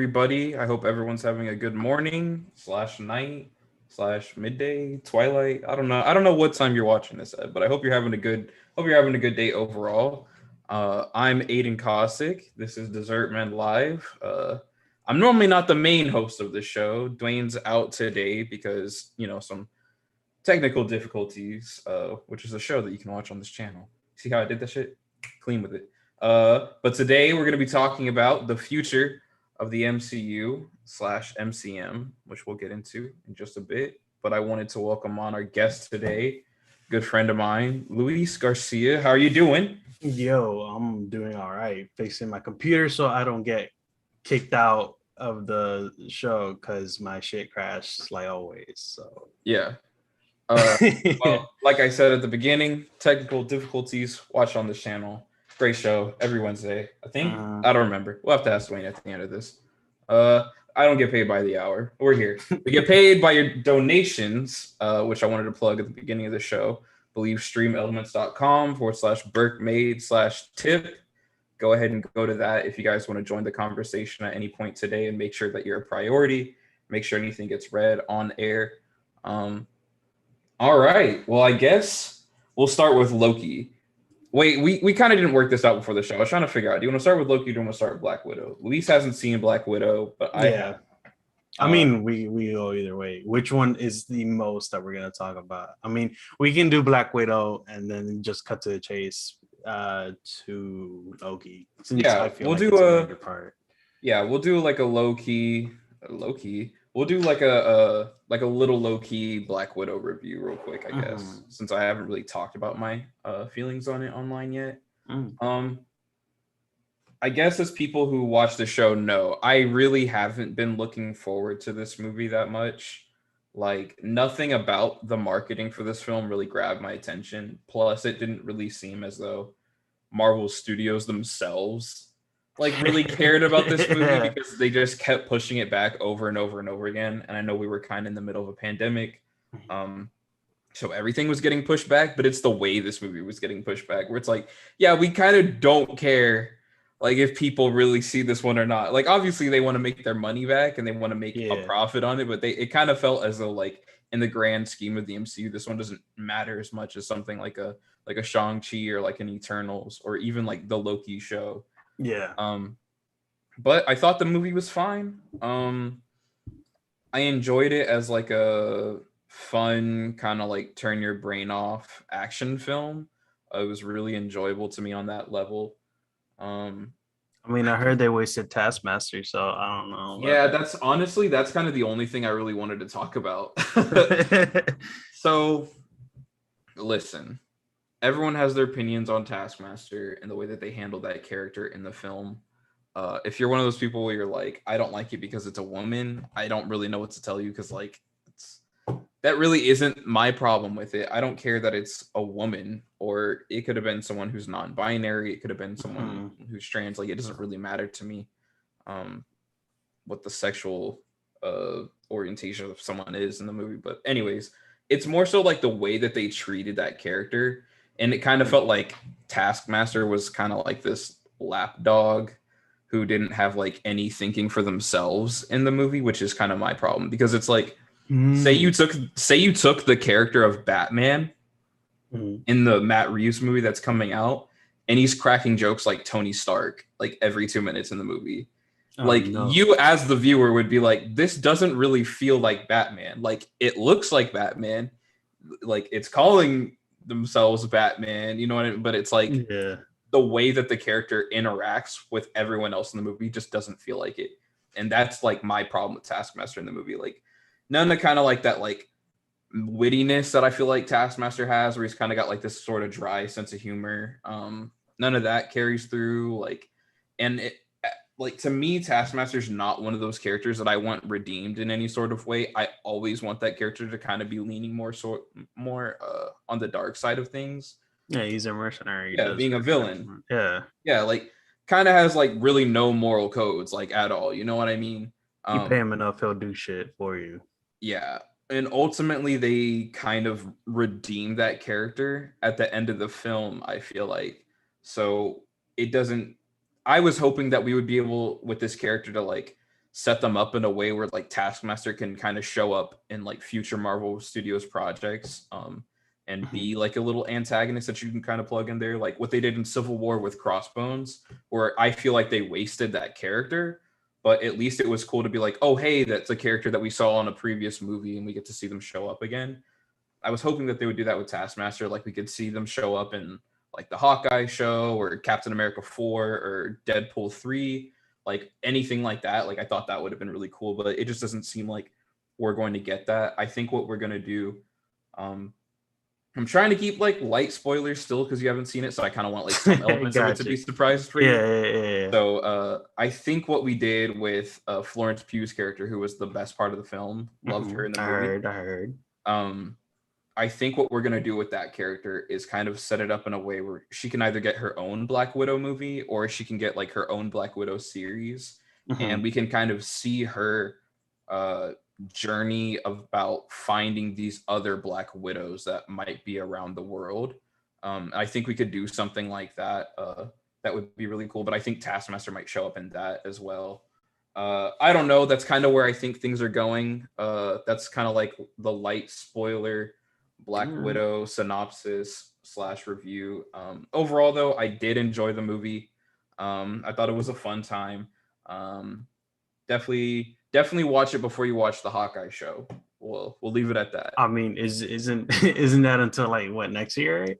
everybody. I hope everyone's having a good morning slash night slash midday, twilight. I don't know. I don't know what time you're watching this at, but I hope you're having a good day overall. I'm Aiden Kosick. This is Dessert Men Live. I'm normally not the main host of the show. Dwayne's out today because some technical difficulties, which is a show that you can watch on this channel. See how I did that shit? Clean with it. But today we're going to be talking about the future of the MCU slash MCM, which we'll get into in just a bit. But I wanted to welcome on our guest today, good friend of mine, Luis Garcia. How are you doing? Yo, I'm doing all right. Fixing my computer so I don't get kicked out of the show because my shit crashed like always. So yeah. Well, like I said at the beginning, technical difficulties. Watch on this channel. Great show every Wednesday. I think I don't remember. We'll have to ask Dwayne at the end of this. I don't get paid by the hour. We're here. We get paid by your donations, which I wanted to plug at the beginning of the show. I believe streamelements.com/burkmade/tip. Go ahead and go to that if you guys want to join the conversation at any point today and make sure that you're a priority. Make sure anything gets read on air. All right. Well, I guess we'll start with Loki. Wait, we kind of didn't work this out before the show. I was trying to figure out, do you want to start with Loki or do you want to start with Black Widow? Luis hasn't seen Black Widow, but I have. I mean, we go either way. Which one is the most that we're going to talk about? I mean, we can do Black Widow and then just cut to the chase to Loki. Since I feel we'll like do a major part. Yeah, we'll do like a Loki. We'll do like a little low-key Black Widow review real quick, I guess, since I haven't really talked about my feelings on it online yet. I guess as people who watch the show know, I really haven't been looking forward to this movie that much. Like, nothing about the marketing for this film really grabbed my attention. Plus, it didn't really seem as though Marvel Studios themselves like really cared about this movie because they just kept pushing it back over and over and over again. And I know we were kind of in the middle of a pandemic. So everything was getting pushed back, but it's the way this movie was getting pushed back where it's like, yeah, we kind of don't care like if people really see this one or not. Like, obviously they want to make their money back and they want to make a profit on it, but it kind of felt as though like in the grand scheme of the MCU, this one doesn't matter as much as something like a Shang-Chi or like an Eternals or even like the Loki show. Yeah. But I thought the movie was fine. I enjoyed it as like a fun kind of like turn your brain off action film. It was really enjoyable to me on that level. I mean, I heard they wasted Taskmaster, so I don't know. Yeah, that's kind of the only thing I really wanted to talk about. So, listen. Everyone has their opinions on Taskmaster and the way that they handle that character in the film. If you're one of those people where you're like, I don't like it because it's a woman, I don't really know what to tell you because like that really isn't my problem with it. I don't care that it's a woman, or it could have been someone who's non-binary. It could have been someone who's trans. Like, it doesn't really matter to me what the sexual orientation of someone is in the movie. But anyways, it's more so like the way that they treated that character. And it kind of felt like Taskmaster was kind of like this lapdog who didn't have like any thinking for themselves in the movie, which is kind of my problem because it's like, say you took the character of Batman in the Matt Reeves movie that's coming out, and he's cracking jokes like Tony Stark like every 2 minutes in the movie. You as the viewer would be like, this doesn't really feel like Batman. Like, it looks like Batman, like it's calling themselves Batman, you know what I mean? But it's like the way that the character interacts with everyone else in the movie just doesn't feel like it. And that's like my problem with Taskmaster in the movie. Like, none of kind of like that like wittiness that I feel like Taskmaster has, where he's kind of got like this sort of dry sense of humor. None of that carries through. Like, and it, like, to me, Taskmaster's not one of those characters that I want redeemed in any sort of way. I always want that character to kind of be leaning more on the dark side of things. Yeah, he's a mercenary. Yeah, being a villain. Yeah, like kind of has like really no moral codes, like at all. You know what I mean? You pay him enough, he'll do shit for you. Yeah, and ultimately they kind of redeem that character at the end of the film, I feel like. So it doesn't. I was hoping that we would be able with this character to like set them up in a way where like Taskmaster can kind of show up in like future Marvel Studios projects, and be like a little antagonist that you can kind of plug in there, like what they did in Civil War with Crossbones, where I feel like they wasted that character, but at least it was cool to be like, oh hey, that's a character that we saw in a previous movie, and we get to see them show up again. I was hoping that they would do that with Taskmaster, like we could see them show up in like the Hawkeye show or Captain America 4 or Deadpool 3, like anything like that. Like I thought that would have been really cool, but it just doesn't seem like we're going to get that. I think what we're going to do, I'm trying to keep like light spoilers still because you haven't seen it, so I kind of want like some elements of it to be surprised for you. Yeah. So I think what we did with Florence Pugh's character, who was the best part of the film, loved her in the movie. I heard. I think what we're gonna do with that character is kind of set it up in a way where she can either get her own Black Widow movie or she can get like her own Black Widow series, and we can kind of see her journey about finding these other Black Widows that might be around the world. I think we could do something like that. That would be really cool. But I think Taskmaster might show up in that as well. I don't know. That's kind of where I think things are going. That's kind of like the light spoiler Black Widow synopsis / review. Overall, though, I did enjoy the movie. I thought it was a fun time. Definitely watch it before you watch the Hawkeye show. We'll leave it at that. I mean, isn't that until like what, next year? Right?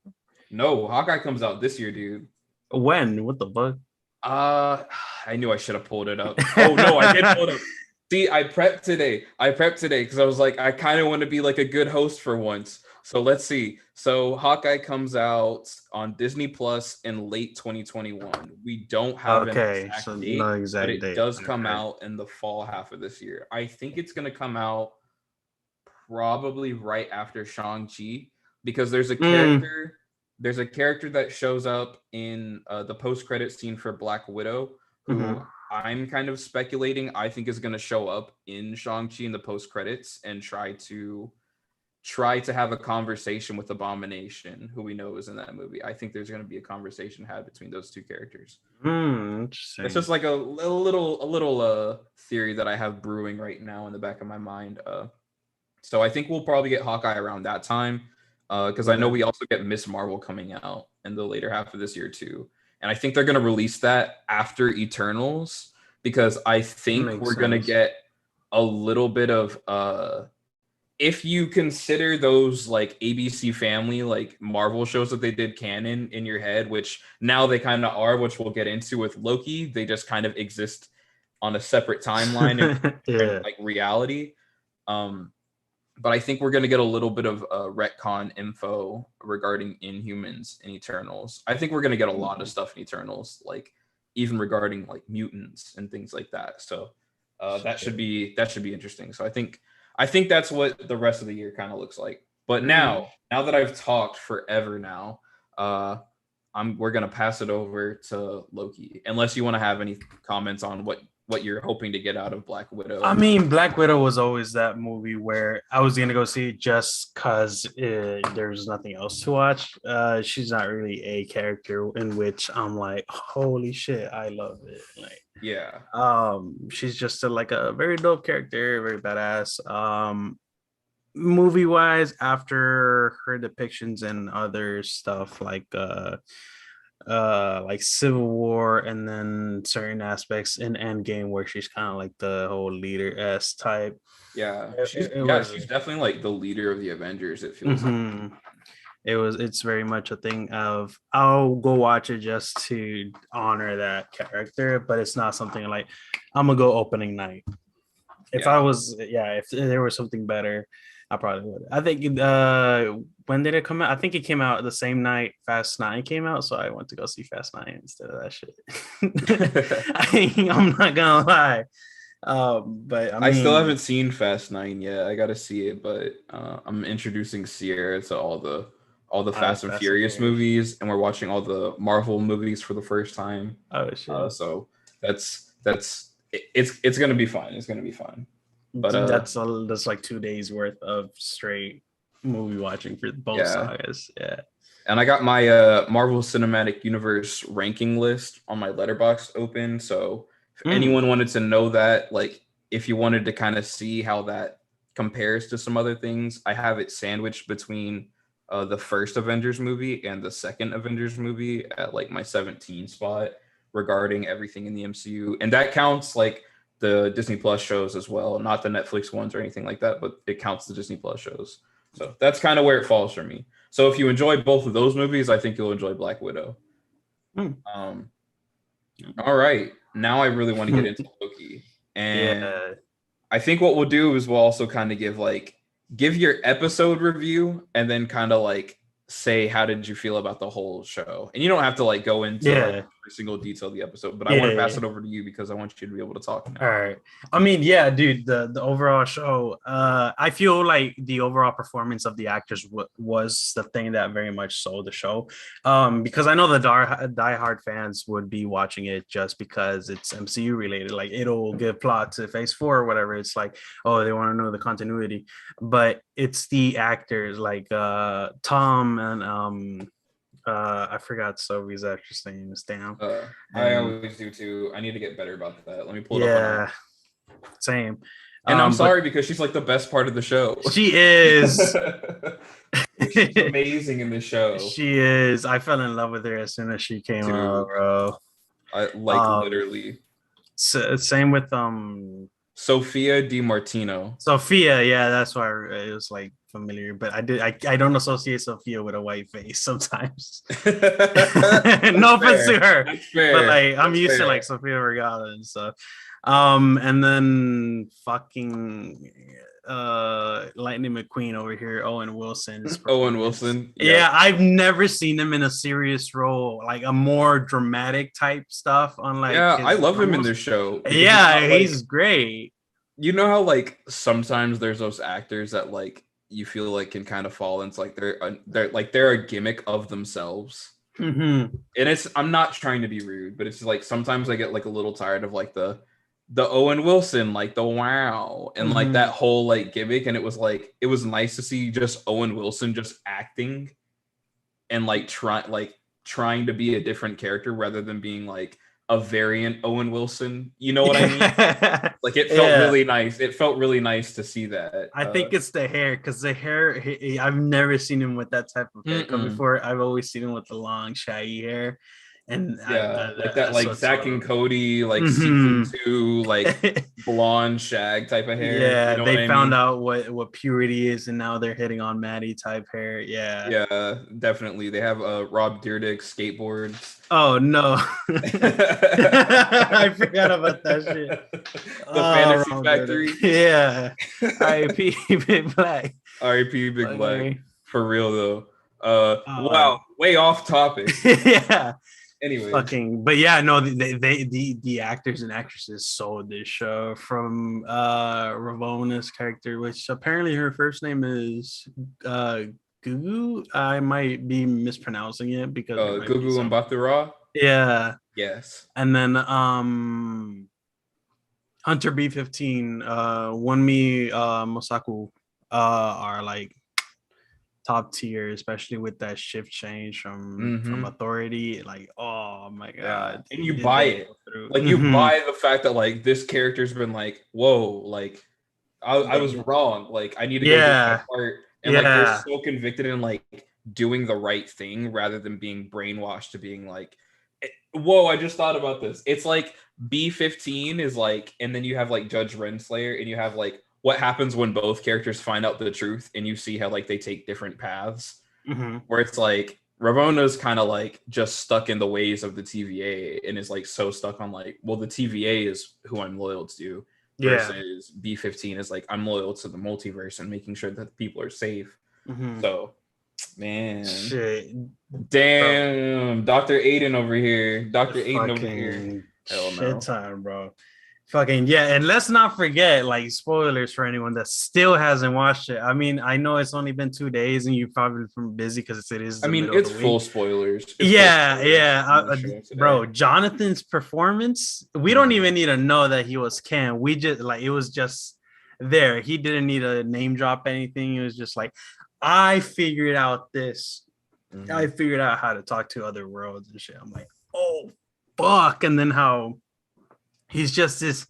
No, Hawkeye comes out this year, dude. When? What the fuck? I knew I should have pulled it up. Oh no, I did pull it up. See, I prepped today because I was like, I kind of want to be like a good host for once. So let's see. So Hawkeye comes out on Disney Plus in late 2021. We don't have an exact date, no exact but it date. does come out in the fall half of this year. I think it's going to come out probably right after Shang-Chi, because there's a character that shows up in the post-credit scene for Black Widow, who I'm kind of speculating I think is going to show up in Shang-Chi in the post-credits and try to have a conversation with Abomination, who we know is in that movie. I think there's going to be a conversation had between those two characters. Interesting. It's just like a little theory that I have brewing right now in the back of my mind. So I think we'll probably get Hawkeye around that time, because I know we also get Miss Marvel coming out in the later half of this year too. And I think they're going to release that after Eternals, because I think we're going to get a little bit of if you consider those like ABC Family, like Marvel shows that they did canon in your head, which now they kind of are, which we'll get into with Loki. They just kind of exist on a separate timeline and like reality. But I think we're going to get a little bit of retcon info regarding Inhumans and Eternals. I think we're going to get a lot of stuff in Eternals, like even regarding like mutants and things like that. So that should be interesting. So I think that's what the rest of the year kind of looks like. But now that I've talked forever now, we're going to pass it over to Loki, unless you want to have any comments on what you're hoping to get out of Black Widow. I mean, Black Widow was always that movie where I was going to go see it just because there's nothing else to watch. She's not really a character in which I'm like, holy shit, I love it. Like, yeah. She's just like a very dope character, very badass. Movie wise, after her depictions and other stuff like Civil War, and then certain aspects in Endgame where she's kind of like the whole leader-esque type. Yeah, she's definitely like the leader of the Avengers, it feels like. It's very much a thing of I'll go watch it just to honor that character, but it's not something like I'm gonna go opening night. If there was something better, I probably would. I think when did it come out? I think it came out the same night Fast 9 came out, so I went to go see Fast 9 instead of that shit. I'm not gonna lie. But I still haven't seen Fast 9 yet. I gotta see it, but I'm introducing Sierra to all the Fast and Furious movies, and we're watching all the Marvel movies for the first time. Oh shit! So it's gonna be fun. It's gonna be fun. But that's like 2 days worth of straight movie watching for both sagas. Yeah. And I got my Marvel Cinematic Universe ranking list on my Letterboxd open. So if anyone wanted to know that, like if you wanted to kind of see how that compares to some other things, I have it sandwiched between the first Avengers movie and the second Avengers movie at like my 17 spot regarding everything in the MCU. And that counts like the Disney Plus shows as well, not the Netflix ones or anything like that, but it counts the Disney Plus shows. So that's kind of where it falls for me. So if you enjoy both of those movies, I think you'll enjoy Black Widow. Um, all right. Now I really want to get into Loki. And Yeah. I think what we'll do is we'll also kind of give your episode review and then kind of like say how did you feel about the whole show. And you don't have to like go into like every single detail of the episode, but I want to pass it over to you because I want you to be able to talk now. All right. I mean, yeah, dude, the overall show, I feel like the overall performance of the actors was the thing that very much sold the show. Because I know the diehard fans would be watching it just because it's MCU related. Like it'll give plot to Phase 4 or whatever. It's like, oh, they want to know the continuity. But it's the actors like Tom and I forgot Sophie's actress name is damn. I always do too. I need to get better about that. Let me pull it up. Yeah, same. And I'm sorry because she's like the best part of the show. She is. She's amazing in the show. She is. I fell in love with her as soon as she came out, bro. I like literally. Same with Sophia DiMartino. Sophia, yeah, that's why it was like familiar, but I don't associate Sophia with a white face sometimes. No offense to her, but like I'm used to like Sophia Vergara and stuff. And then fucking Lightning McQueen over here, Owen Wilson. Owen Wilson. Yeah, I've never seen him in a serious role, like a more dramatic type stuff. Unlike I love him in this show. Yeah, he's great. You know how like sometimes there's those actors that like you feel like can kind of fall into like they're a gimmick of themselves. Mm-hmm. And I'm not trying to be rude, but it's like sometimes I get like a little tired of like the Owen Wilson, like the wow, and like that whole like gimmick. And it was nice to see just Owen Wilson just acting and like trying to be a different character rather than being like a variant Owen Wilson. You know what I mean? Like it felt really nice. It felt really nice to see that. I think it's the hair, because the hair, I've never seen him with that type of haircut before. I've always seen him with the long, shaggy hair. And like Zach and Cody, like season 2, like blonde shag type of hair. Yeah, you know they found out what purity is, and now they're hitting on Maddie type hair. Yeah, definitely. They have Rob Dyrdek skateboards. Oh no, I forgot about that shit. The Fantasy Rob Factory. Yeah, R.I.P. Big Black. R.I.P. Big Black. For real though. Wow, way off topic. Yeah. Anyway, but yeah, no, the actors and actresses sold this show, from Ravona's character, which apparently her first name is Gugu. I might be mispronouncing it because Gugu Mbatha-Raw. Yeah. Yes. And then Hunter B15, Wunmi Mosaku are like top tier, especially with that shift change from Authority. Like, oh my god. And you buy it. Like you buy the fact that like this character's been like, whoa, like I was wrong. Like I need to go do my part. And like they're so convicted in like doing the right thing rather than being brainwashed to being like, whoa, I just thought about this. It's like B15 is like, and then you have like Judge Renslayer, and you have like what happens when both characters find out the truth, and you see how like they take different paths. Where it's like Ravona's kind of like just stuck in the ways of the TVA and is like so stuck on like, well, the TVA is who I'm loyal to. Versus B15 is like, I'm loyal to the multiverse and making sure that people are safe. So, man, shit. Damn, Dr. Aiden over here. Dr. Aiden over here. Hell no. Shit time, bro. Fucking yeah, and let's not forget, like, spoilers for anyone that still hasn't watched it. I mean, I know it's only been 2 days, and you've probably been busy because it is. I mean, it's full spoilers. Bro. Jonathan's performance, we don't even need to know that he was Ken. We just like it was just there. He didn't need to name drop anything. It was just like, I figured out this. I figured out how to talk to other worlds and shit. I'm like, oh fuck, and then how. He's just this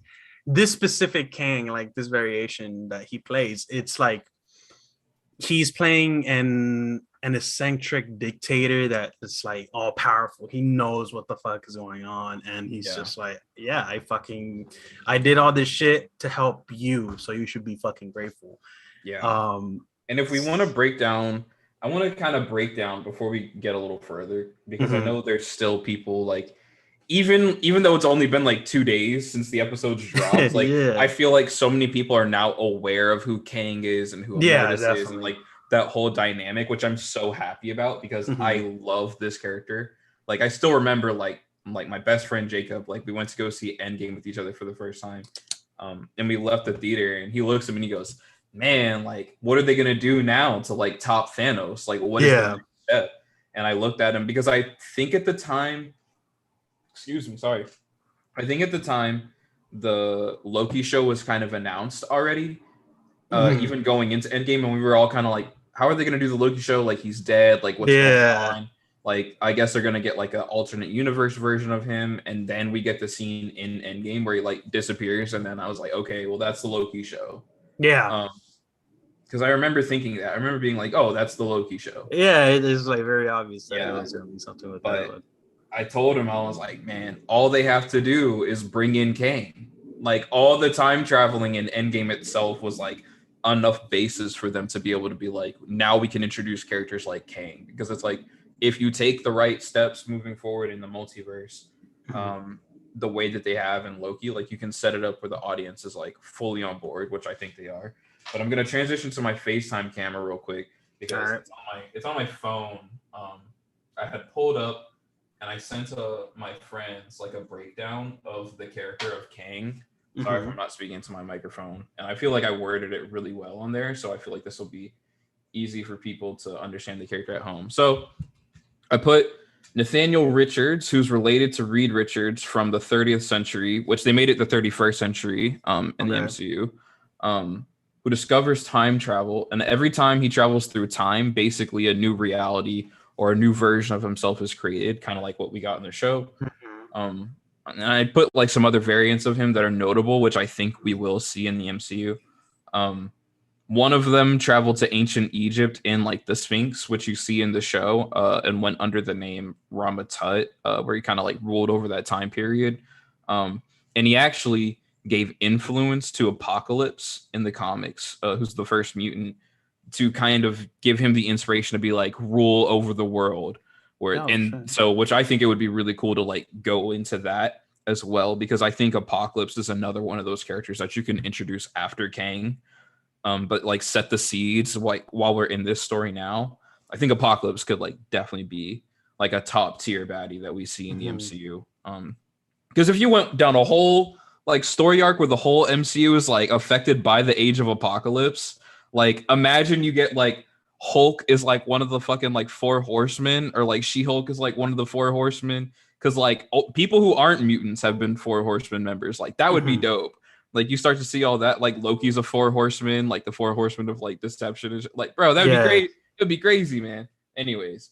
this specific Kang, like this variation that he plays, it's like he's playing an eccentric dictator that is like all powerful. He knows what the fuck is going on, and he's Yeah. just like, yeah, I did all this shit to help you, so you should be fucking grateful. Yeah. And if we want to break down, I want to kind of break down before we get a little further, because I Mhm. know there's still people like, even though it's only been like 2 days since the episodes dropped, like I Yeah, feel like so many people are now aware of who Kang is and who yeah, Immortus is, and definitely. like that whole dynamic, which I'm so happy about because Mhm. I love this character. Like I still remember like my best friend Jacob, like we went to go see Endgame with each other for the first time. And we left the theater and he looks at me and he goes, man, like, what are they gonna do now to like top Thanos? Like, what is the Yeah, next step? And I looked at him because I think at the time, excuse me, sorry, I think at the time the Loki show was kind of announced already, Mhm. even going into Endgame, and we were all kind of like, how are they gonna do the Loki show? Like, he's dead. Like, what's going Yeah, on? Like, I guess they're gonna get like an alternate universe version of him, and then we get the scene in Endgame where he like disappears, and then I was like, okay, well, that's the Loki show. yeah, Um, because I remember thinking that. I remember being like, "Oh, that's the Loki show." yeah. It is like very obvious that it Yeah, was gonna be something with that. but I told him I was like, "Man, all they have to do is bring in Kang. Like all the time traveling in Endgame itself was like enough basis for them to be able to be like, now we can introduce characters like Kang because it's like if you take the right steps moving forward in the multiverse, Mhm. um, the way that they have in Loki, like you can set it up where the audience is like fully on board, which I think they are. But I'm gonna transition to my FaceTime camera real quick All because right. it's on my phone. Um, I had pulled up and I sent my friends like a breakdown of the character of Kang. Sorry if Mm-hmm. I'm not speaking to my microphone, and I feel like I worded it really well on there, so I feel like this will be easy for people to understand the character at home. So I put Nathaniel Richards, who's related to Reed Richards from the 30th century, which they made it the 31st century in the Okay. MCU, who discovers time travel. And every time he travels through time, basically a new reality or a new version of himself is created, kind of like what we got in the show. Mhm. And I put like some other variants of him that are notable, which I think we will see in the MCU. Um, one of them traveled to ancient Egypt in like the Sphinx, which you see in the show, and went under the name Ramatut, where he kind of like ruled over that time period. Um, and he actually gave influence to Apocalypse in the comics, who's the first mutant, to kind of give him the inspiration to be like rule over the world. Where Oh and shit. so, which I think it would be really cool to like go into that as well, because I think Apocalypse is another one of those characters that you can introduce after Kang, but like set the seeds like while we're in this story now. I think Apocalypse could like definitely be like a top tier baddie that we see in the Mm-hmm. MCU. Because if you went down a whole like story arc where the whole MCU is like affected by the Age of Apocalypse, like imagine you get like Hulk is like one of the fucking like four horsemen, or like She-Hulk is like one of the four horsemen. Because like people who aren't mutants have been four horsemen members. Like that would be Mm-hmm. dope. Like you start to see all that. Like Loki's a four horseman, like the four horsemen of like deception. Is like, bro, that'd be Yeah. great. It'd be crazy, man. Anyways,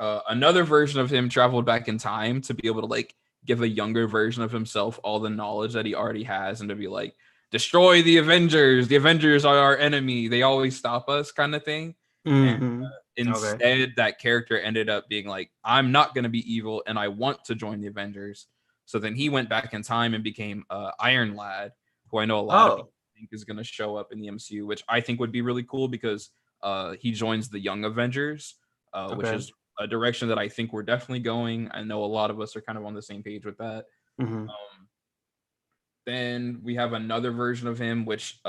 another version of him traveled back in time to be able to like give a younger version of himself all the knowledge that he already has, and to be like, destroy the Avengers. The Avengers are our enemy. They always stop us, kind of thing. And Mm-hmm. Okay. instead, that character ended up being like, I'm not going to be evil and I want to join the Avengers. So then he went back in time and became Iron Lad, who I know a lot of Oh. people think is going to show up in the MCU, which I think would be really cool because he joins the Young Avengers, which Okay. is a direction that I think we're definitely going. I know a lot of us are kind of on the same page with that. Mm-hmm. Um, then we have another version of him, which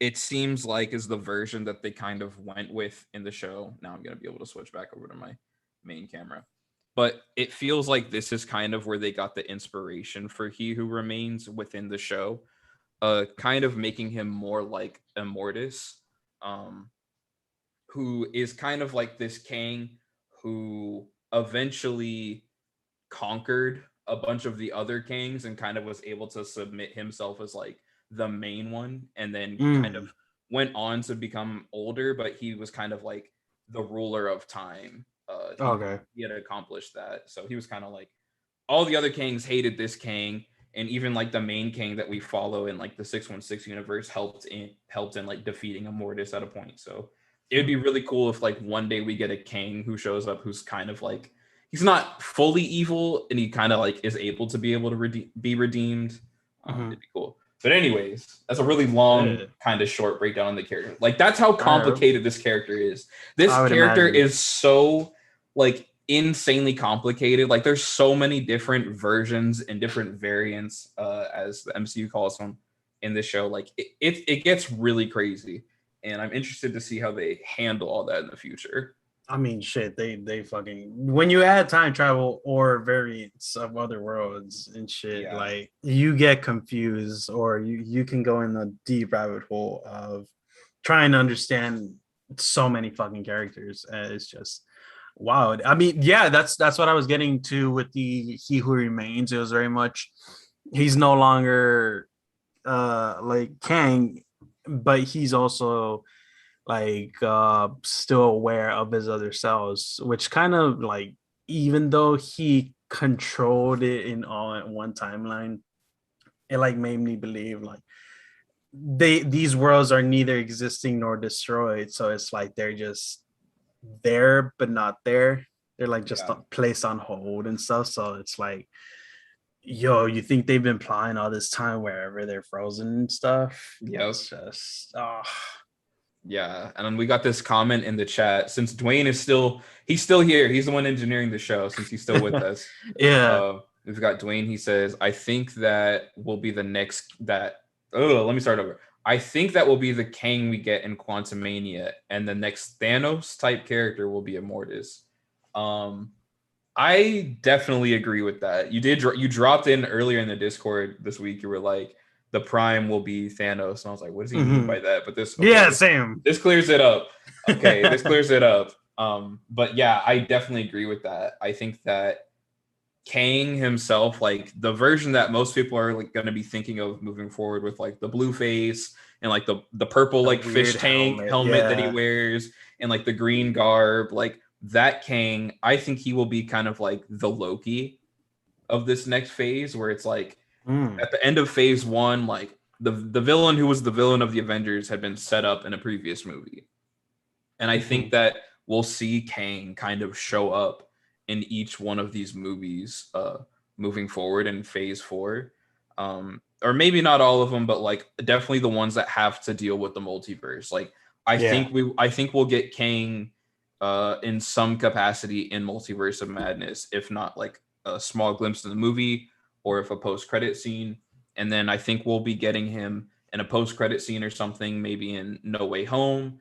it seems like is the version that they kind of went with in the show. Now I'm gonna be able to switch back over to my main camera. But it feels like this is kind of where they got the inspiration for He Who Remains within the show, kind of making him more like Immortus, um, who is kind of like this Kang who eventually conquered a bunch of the other kings and kind of was able to submit himself as like the main one, and then kind of Mm. went on to become older, but he was kind of like the ruler of time. He Okay. he had accomplished that, so he was kind of like all the other kings hated this king, and even like the main Kang that we follow in like the 616 universe helped in like defeating Immortus at a point. So it would be really cool if like one day we get a Kang who shows up who's kind of like, he's not fully evil and he kind of like is able to be able to be redeemed. It'd be cool. But anyways, that's a really long, kind of short breakdown on the character. Like that's how complicated this character is. This character is so like insanely complicated. Like there's so many different versions and different variants, as the MCU calls them, in this show. Like it gets really crazy, and I'm interested to see how they handle all that in the future. I mean, shit, they fucking, when you add time travel or variants of other worlds and shit, like you get confused, or you can go in a deep rabbit hole of trying to understand so many fucking characters. It's just wow. I mean, yeah, that's what I was getting to with the He Who Remains. It was very much, he's no longer like Kang, but he's also like still aware of his other selves, which kind of like, even though he controlled it in all at one timeline, it like made me believe like these worlds are neither existing nor destroyed. So it's like they're just there but not there. They're like just placed on hold and stuff. So it's like, yo, you think they've been plotting all this time wherever they're frozen and stuff? Yes. Just yeah, and then we got this comment in the chat. Since Dwayne is he's still here. He's the one engineering the show since he's still with us. We've got Dwayne. He says, I think that will be the next let me start over. I think that will be the Kang we get in Quantumania, and the next Thanos type character will be Immortus. I definitely agree with that. You dropped in earlier in the Discord this week. You were like, the Prime will be Thanos, and I was like, what does he mean by that? But same. This clears it up. Okay, this clears it up. But yeah, I definitely agree with that. I think that Kang himself, like the version that most people are like going to be thinking of moving forward with, like the blue face and like the purple like fish tank helmet that he wears, and like the green garb, like that Kang, I think he will be kind of like the Loki of this next phase, where it's like at the end of phase 1, like the villain who was the villain of the Avengers had been set up in a previous movie. And I think that we'll see Kang kind of show up in each one of these movies moving forward in phase 4. Or maybe not all of them, but like definitely the ones that have to deal with the multiverse. Like I think we'll get Kang in some capacity in Multiverse of Madness, if not like a small glimpse in the movie, or if a post-credit scene. And then I think we'll be getting him in a post-credit scene or something, maybe in No Way Home.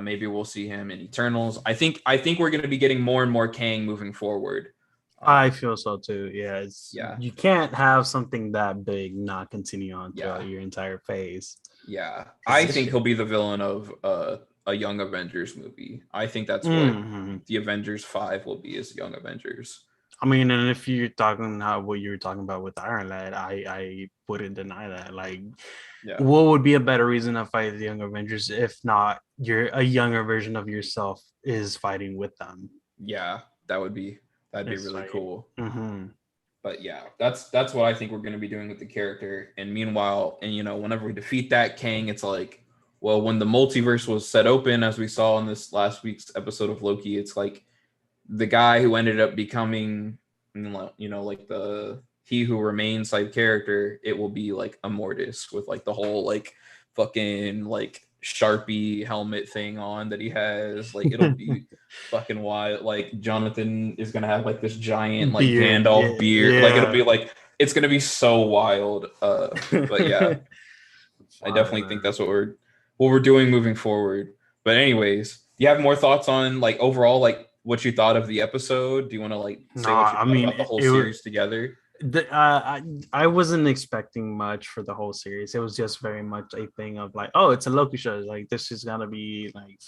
Maybe we'll see him in Eternals. I think we're going to be getting more and more Kang moving forward. I feel so too. Yeah, you can't have something that big not continue on throughout your entire phase. Yeah, I think he'll be the villain of a Young Avengers movie. I think that's what the Avengers 5 will be, is Young Avengers. I mean, and if you're talking what you were talking about with Iron Lad, I wouldn't deny that. Like, what would be a better reason to fight the Young Avengers if not a younger version of yourself is fighting with them? Yeah, that'd be really cool. But yeah, that's what I think we're going to be doing with the character. And meanwhile, and whenever we defeat that Kang, it's like, well, when the multiverse was set open, as we saw in this last week's episode of Loki, it's like the guy who ended up becoming, like the He Who Remains type character, it will be like Immortus with like the whole like fucking like Sharpie helmet thing on that he has. Like it'll be fucking wild. Like Jonathan is gonna have like this giant like Gandalf beard. Like it'll be like, it's gonna be so wild. But yeah, I definitely think that's what we're doing moving forward. But anyways, do you have more thoughts on like overall like what you thought of the episode? Do you want to like say what you thought about the whole series together? I wasn't expecting much for the whole series. It was just very much a thing of like, oh, it's a Loki show. Like this is gonna be like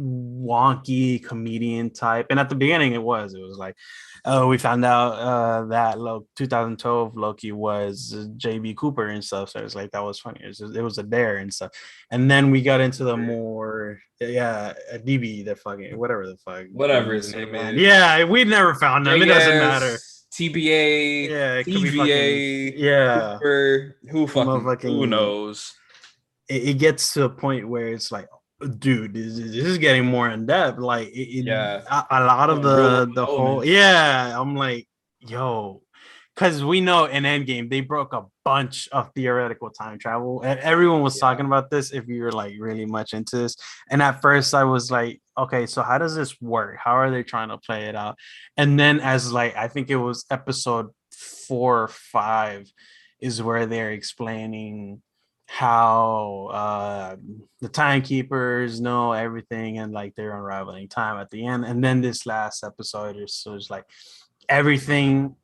wonky comedian type. And at the beginning, it was like, oh, we found out that 2012 Loki was JB Cooper and stuff. So it was like, that was funny. It was a dare and stuff. And then we got into the more DB, the fucking whatever the fuck, whatever his name is. Yeah, we never found him. It doesn't matter. TBA, Yeah, it could be fucking TVA, yeah. Cooper, who Motherfucking knows? it gets to a point where it's like, dude, this is getting more in depth. Like Yeah, a lot of real life the whole elements. yeah. I'm like, yo, because we know in Endgame they broke a bunch of theoretical time travel, and everyone was Yeah, talking about this. If you were like really much into this, and at first I was like, okay, so how does this work? How are they trying to play it out? And then as like I think it was episode 4 or 5 is where they're explaining how the timekeepers know everything and like they're unraveling time at the end. And then this last episode is so it's like everything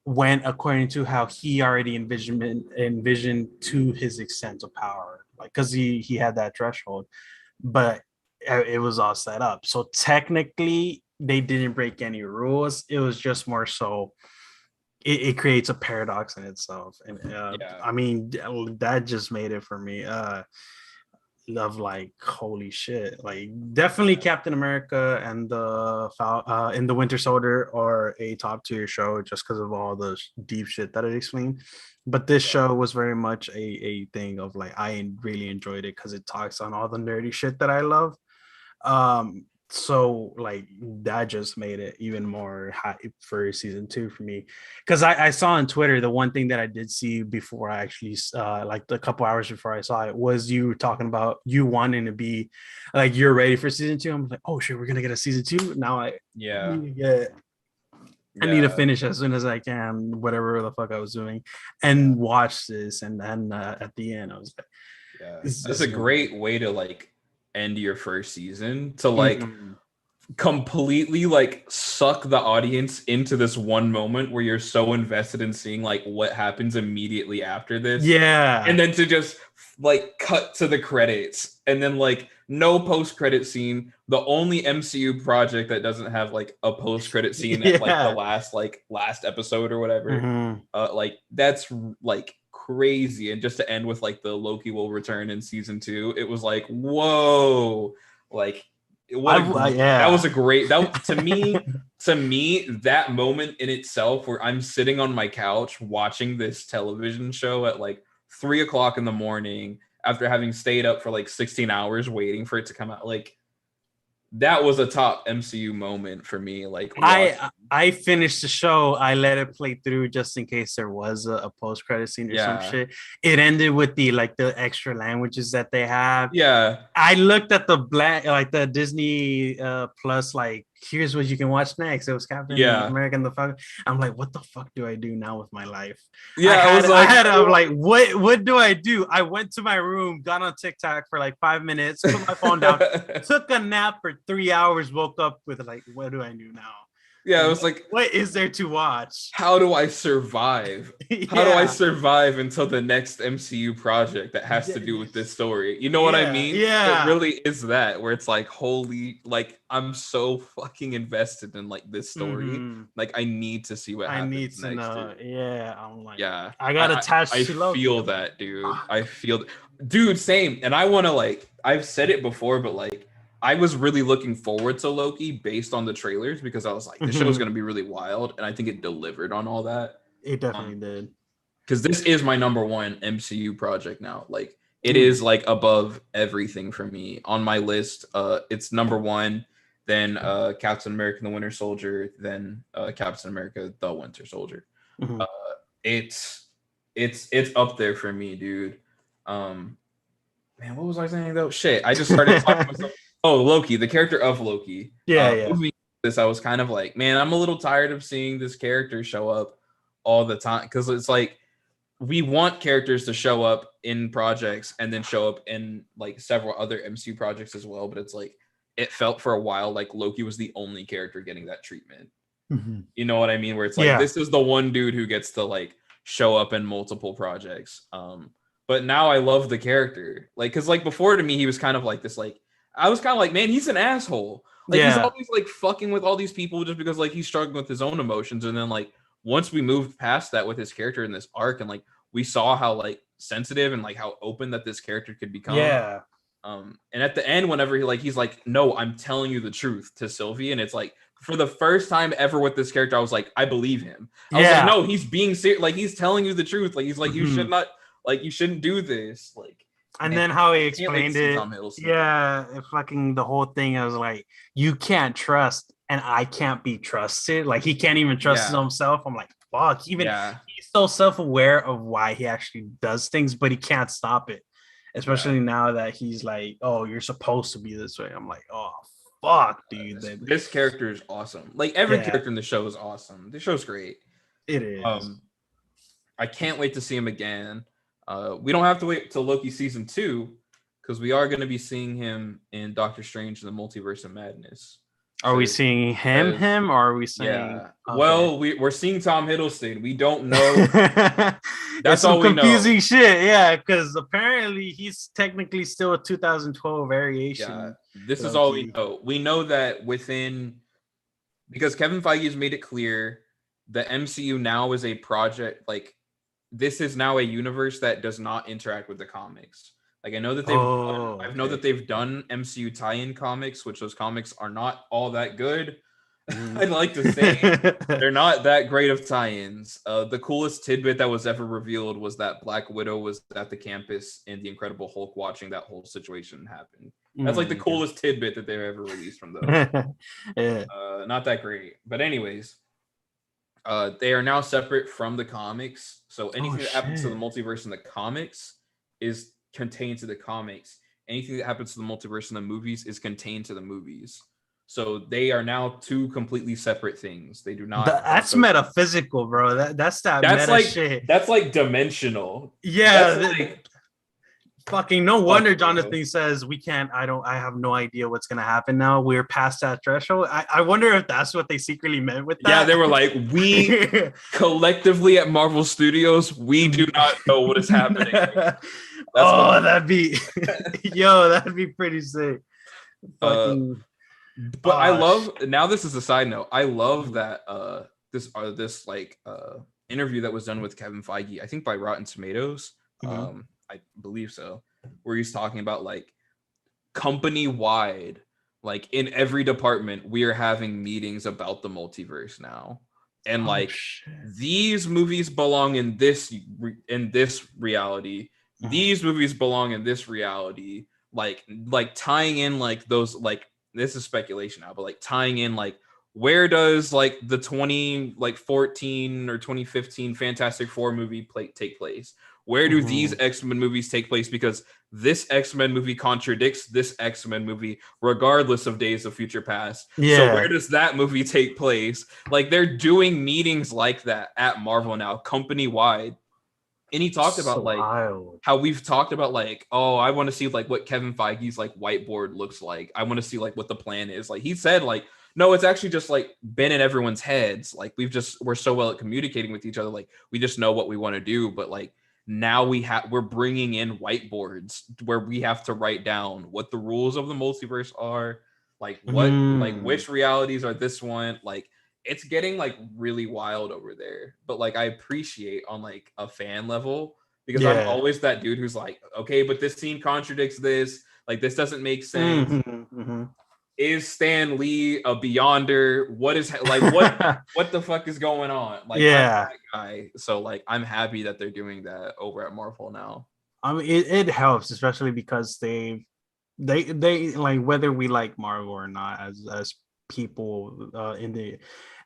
went according to how he already envisioned to his extent of power, like because he had that threshold, but it was all set up. So technically, they didn't break any rules. It was just more so it creates a paradox in itself, and yeah, I mean that just made it for me. Of like holy shit, like definitely Captain America and the Winter Soldier are a top tier show just because of all the deep shit that it explained. But this yeah. show was very much a thing of like I really enjoyed it because it talks on all the nerdy shit that I love. So like that just made it even more hype for season 2 for me, because I saw on Twitter the one thing that I did see before I actually like a couple hours before I saw it was you talking about you wanting to be like you're ready for season 2. I'm like, oh shit, we're gonna get a season 2 now. I Yeah, need to get I need to yeah. finish as soon as I can whatever the fuck I was doing and watch this, and then at the end I was like, Yeah, this that's is a gonna be great way to like end your first season, to like Mhm. completely like suck the audience into this one moment where you're so invested in seeing like what happens immediately after this, and Yeah. then to just like cut to the credits and then like no post credit scene. The only MCU project that doesn't have like a post credit scene at like the Yeah. last episode or whatever. Mhm. Like that's like crazy. And just to end with like the Loki will return in season 2, it was like whoa, like that was Yeah. a great that to me that moment in itself where I'm sitting on my couch watching this television show at like 3 o'clock in the morning after having stayed up for like 16 hours waiting for it to come out, like that was a top MCU moment for me, like watching. I finished the show. I let it play through just in case there was a post credit scene or some Yeah, shit. It ended with the like the extra languages that they have. yeah, I looked at the black like the Disney plus like here's what you can watch next. It was Captain yeah, America and the Falcon. I'm like, what the fuck do I do now with my life? yeah. I was I like, had I'm like, what do I do? I went to my room, got on TikTok for like 5 minutes, put my phone down, took a nap for 3 hours, woke up with like, what do I do now? yeah, I was like, What is there to watch? how do I survive? How do I Yeah. survive until the next MCU project that has to do with this story? You know what I Yeah. mean? It Yeah. really is that where it's like, holy, like I'm so fucking invested in like this story. Mm-hmm. Like I need to see what I need happens to next know. year. Yeah. I'm like, Yeah. I got I attached to Loki. feel I'm like, that, dude. fuck. I feel dude, same. And I want to like I've said it before, but like I was really looking forward to Loki based on the trailers because I was like, this show is Mhm. going to be really wild, and I think it delivered on all that. It definitely did. Because this is my number one MCU project now. Like it Mm. is like above everything for me on my list. It's number one, then Captain America: The Winter Soldier, then Captain America: The Winter Soldier. Mhm. Uh, it's it's up there for me, dude. Man, what was I saying though? Shit, I just started talking myself. Oh, Loki, the character of Loki. Yeah. Yeah. Moving this, I was kind of like, man, I'm a little tired of seeing this character show up all the time because it's like we want characters to show up in projects and then show up in like several other MCU projects as well. But it's like it felt for a while like Loki was the only character getting that treatment. Mhm. You know what I mean? Where it's like Yeah. this is the one dude who gets to like show up in multiple projects. But now I love the character. Like, cause like before to me, he was kind of like this, like I was kind of like, man, he's an asshole. Like he's Yeah. always like fucking with all these people just because like he's struggling with his own emotions. And then like once we moved past that with his character in this arc, and like we saw how like sensitive and like how open that this character could become. Yeah. And at the end, whenever he's like, no, I'm telling you the truth to Sylvie, and it's like for the first time ever with this character, I was like, I believe him. I was like, Yeah. no, he's being serious. Like, he's telling you the truth. Like, he's like, you should Mhm. not, like, you shouldn't do this. Like, And man, then how he I can't wait to explained see it. Tom Hiddleston. Yeah, fucking the whole thing. I was like, you can't trust, and I can't be trusted. Like he can't even trust Yeah. himself. I'm like, fuck. Even Yeah. he's so self-aware of why he actually does things, but he can't stop it. Especially now that he's like, oh, you're supposed to be this way. I'm like, oh fuck, dude. This character is awesome. Like every Yeah. character in the show is awesome. The show's great. It is. I can't wait to see him again. We don't have to wait till Loki season 2 because we are going to be seeing him in Doctor Strange and the Multiverse of Madness. Are we seeing him, or are we saying? Yeah. Okay. Well, we're seeing Tom Hiddleston. We don't know. That's all confusing shit. Yeah, because apparently he's technically still a 2012 variation. Yeah. This is all we know. We know that because Kevin Feige has made it clear the MCU now is a project, like this is now a universe that does not interact with the comics. Like I know that that they've done MCU tie-in comics, which those comics are not all that good. I'd like to say they're not that great of tie-ins. The coolest tidbit that was ever revealed was that Black Widow was at the campus and the Incredible Hulk watching that whole situation happen. That's like the coolest tidbit that they've ever released from those. Yeah. Not that great. But anyways, they are now separate from the comics. So anything that happens to the multiverse in the comics is contained to the comics. Anything that happens to the multiverse in the movies is contained to the movies. So they are now two completely separate things. They do not. That's metaphysical, bro. That's like shit. That's like dimensional. Yeah. Fucking no wonder Jonathan says we can't. I have no idea what's gonna happen now. We're past that threshold. I wonder if that's what they secretly meant with that. Yeah, they were like, we collectively at Marvel Studios, we do not know what is happening. That'd be pretty sick. Fucking. But I love now. This is a side note. I love that this interview that was done with Kevin Feige. I think by Rotten Tomatoes. I believe so. Where he's talking about like company wide, like in every department, we are having meetings about the multiverse now, and these movies belong in this reality. These movies belong in this reality. Like tying in like those like. This is speculation now, but like tying in like where does like the 2014 or 2015 Fantastic Four movie take place? Where do these X-Men movies take place? Because this X-Men movie contradicts this X-Men movie, regardless of Days of Future Past. Yeah. So where does that movie take place? Like they're doing meetings like that at Marvel now, company-wide. And he talked about like how we've talked about like, oh, I want to see like what Kevin Feige's like whiteboard looks like. I want to see like what the plan is. Like he said, like, no, it's actually just like been in everyone's heads. Like we're so well at communicating with each other. Like we just know what we want to do. But like now we're bringing in whiteboards where we have to write down what the rules of the multiverse are. Like what, like which realities are this one? Like, it's getting like really wild over there, but like I appreciate on like a fan level because I'm always that dude who's like, okay, but this scene contradicts this, like this doesn't make sense. Is Stan Lee a Beyonder? What is like what the fuck is going on? Like I'm that guy. So like I'm happy that they're doing that over at Marvel now. I mean it helps, especially because they like whether we like Marvel or not as people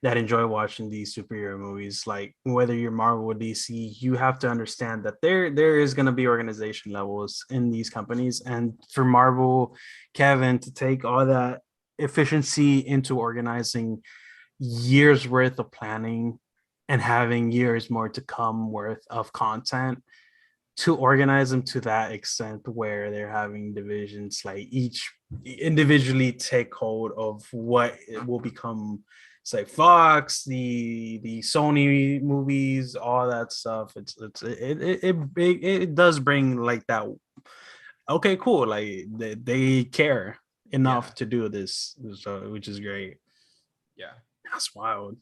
that enjoy watching these superhero movies, like whether you're Marvel or DC, you have to understand that there is going to be organization levels in these companies, and for Marvel, Kevin to take all that efficiency into organizing years worth of planning and having years more to come worth of content to organize them to that extent where they're having divisions like each individually take hold of what it will become. It's like Fox, the Sony movies, all that stuff. It does bring like that. Okay, cool. Like they care enough to do this, so, which is great. Yeah, that's wild.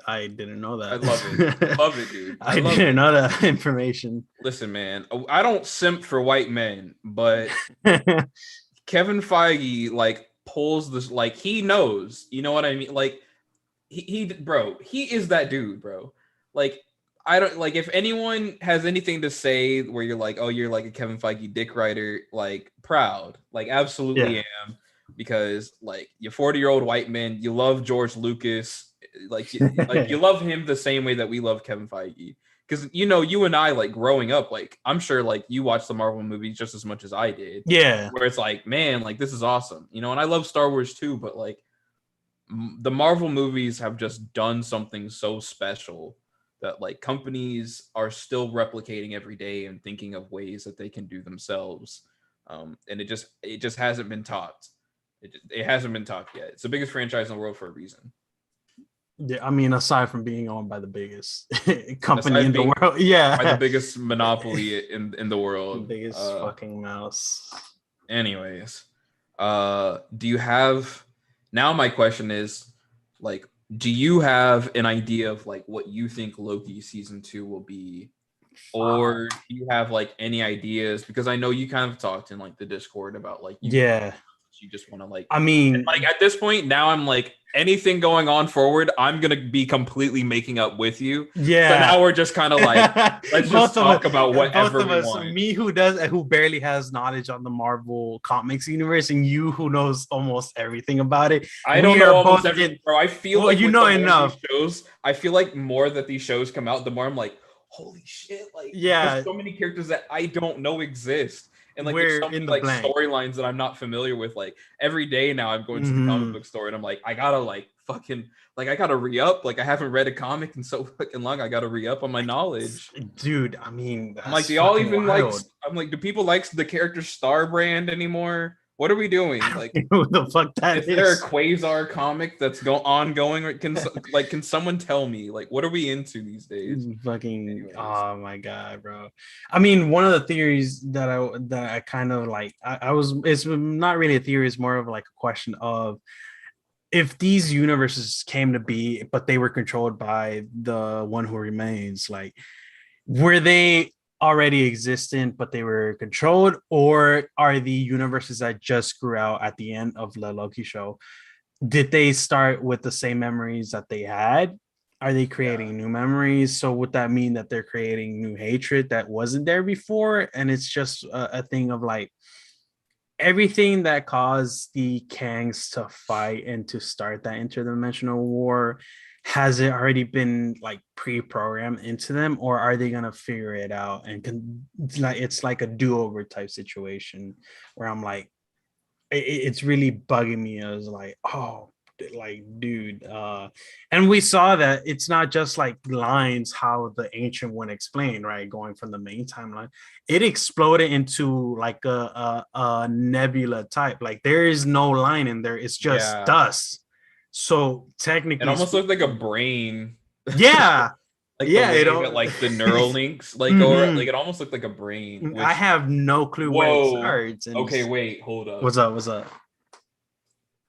I didn't know that. I love it. Love it, dude. I didn't know that information. Listen, man, I don't simp for white men, but Kevin Feige like pulls this, like he knows, you know what I mean? Like he is that dude, bro. Like, I don't like if anyone has anything to say where you're like, oh, you're like a Kevin Feige dick writer, like proud, like absolutely Yeah. am, because like you're 40-year-old white man, you love George Lucas, like you love him the same way that we love Kevin Feige. Because you and I, like growing up, like I'm sure like you watched the Marvel movies just as much as I did. Yeah. Where it's like, man, like this is awesome, and I love Star Wars too, but like the Marvel movies have just done something so special that like companies are still replicating every day and thinking of ways that they can do themselves. And it just hasn't been taught. It hasn't been taught yet. It's the biggest franchise in the world for a reason. Yeah, I mean, aside from being owned by the biggest company Aside in the being world, yeah, by the biggest monopoly in the the world. biggest fucking mouse. Anyways, do you have now? My question is, like, do you have an idea of like what you think Loki season 2 will be, or do you have like any ideas? Because I know you kind of talked in like the Discord about like Yeah, you just want to like. I And mean, like at this point now, I'm like anything going on forward, I'm gonna be completely making up with you. So yeah. now we're just kind of like, let's just talk about whatever we want. Me who barely has knowledge on the Marvel comics universe, and you who knows almost everything about it. I don't We know are almost both everything, in, bro. I feel well, like you with know the more enough. these shows, I feel like more that these shows come out, the more I'm like, holy shit! Like, Yeah, there's so many characters that I don't know exist, and like there's we're so in many the like blank. storylines that I'm not familiar with. Like every day now, I'm going to the comic book store and I'm like, I gotta like fucking like I gotta re-up. Like I haven't read a comic in so fucking long. I gotta re-up on my knowledge. Dude, I mean, I'm like, that's do y'all fucking even like? wild. I'm like, do people like the character Star Brand anymore? What are we doing? Like, Who the fuck that is there a is? Quasar comic that's ongoing? Or can someone tell me like what are we into these days? Fucking, Anyways, oh my god, bro. I mean, one of the theories that I kind of like, I was, it's not really a theory, it's more of like a question of if these universes came to be, but they were controlled by the one who remains, like, were they already existent, but they were controlled, or are the universes that just grew out at the end of the Loki show? Did they start with the same memories that they had? Are they creating new memories? So would that mean that they're creating new hatred that wasn't there before? And it's just a thing of like everything that caused the Kangs to fight and to start that interdimensional war, has it already been like pre-programmed into them, or are they gonna figure it out and like it's like a do-over type situation where I'm like, it's really bugging me. I was like, oh, like, dude. And we saw that it's not just like lines how the ancient one explained, right? Going from the main timeline, it exploded into like a nebula type. Like there is no line in there, it's just yeah, dust. So it technically almost looked like a brain. yeah, Like the yeah, way that like the neural links like go like it almost looked like a brain. I Which have no clue where it whoa, starts. And okay, wait, hold up. what's up? What's up?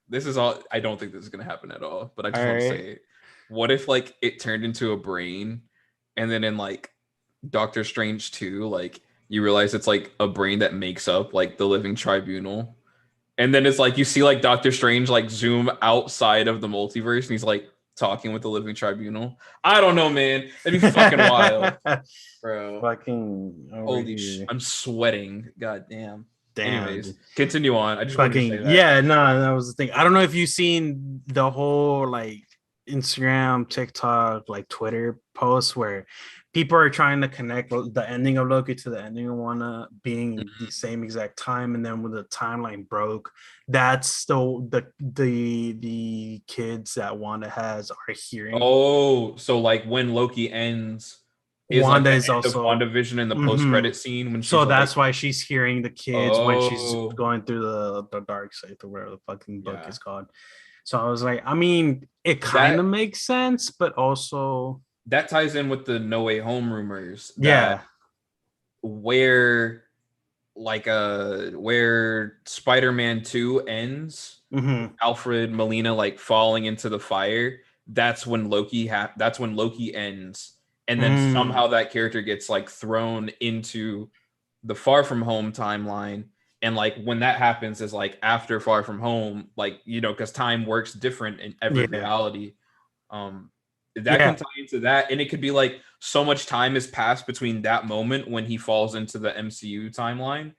This is all. I don't think this is gonna happen at all. But I All just want to right. say, what if like it turned into a brain, and then in like Doctor Strange 2, like you realize it's like a brain that makes up like the Living Tribunal. And then it's like you see like Doctor Strange like zoom outside of the multiverse and he's like talking with the Living Tribunal. I don't know, man. That'd be fucking wild, bro. Fucking Holy I'm sweating. God damn. damn, Anyways, dude. continue on. I just wanted to say Fucking that. yeah, no, that was the thing. I don't know if you've seen the whole like Instagram, TikTok, like Twitter posts where people are trying to connect the ending of Loki to the ending of Wanda being the same exact time, and then when the timeline broke, that's the kids that Wanda has are hearing. Oh, so like when Loki ends is like Wanda the is end of also. WandaVision in the Mhm. post-credit scene when So she's like, that's why she's hearing the kids when she's oh, going through the dark side or whatever the fucking book yeah. is called. So I was like, I mean, it kind of That makes sense, but also, that ties in with the No Way Home rumors that yeah. where where Spider-Man 2 ends, Mm-hmm. Alfred Molina like falling into the fire, that's when Loki ends. And then Mm. somehow that character gets like thrown into the Far From Home timeline. And like when that happens is like after Far From Home, like because time works different in every Yeah. reality. That can tie into that, and it could be like so much time has passed between that moment when he falls into the MCU timeline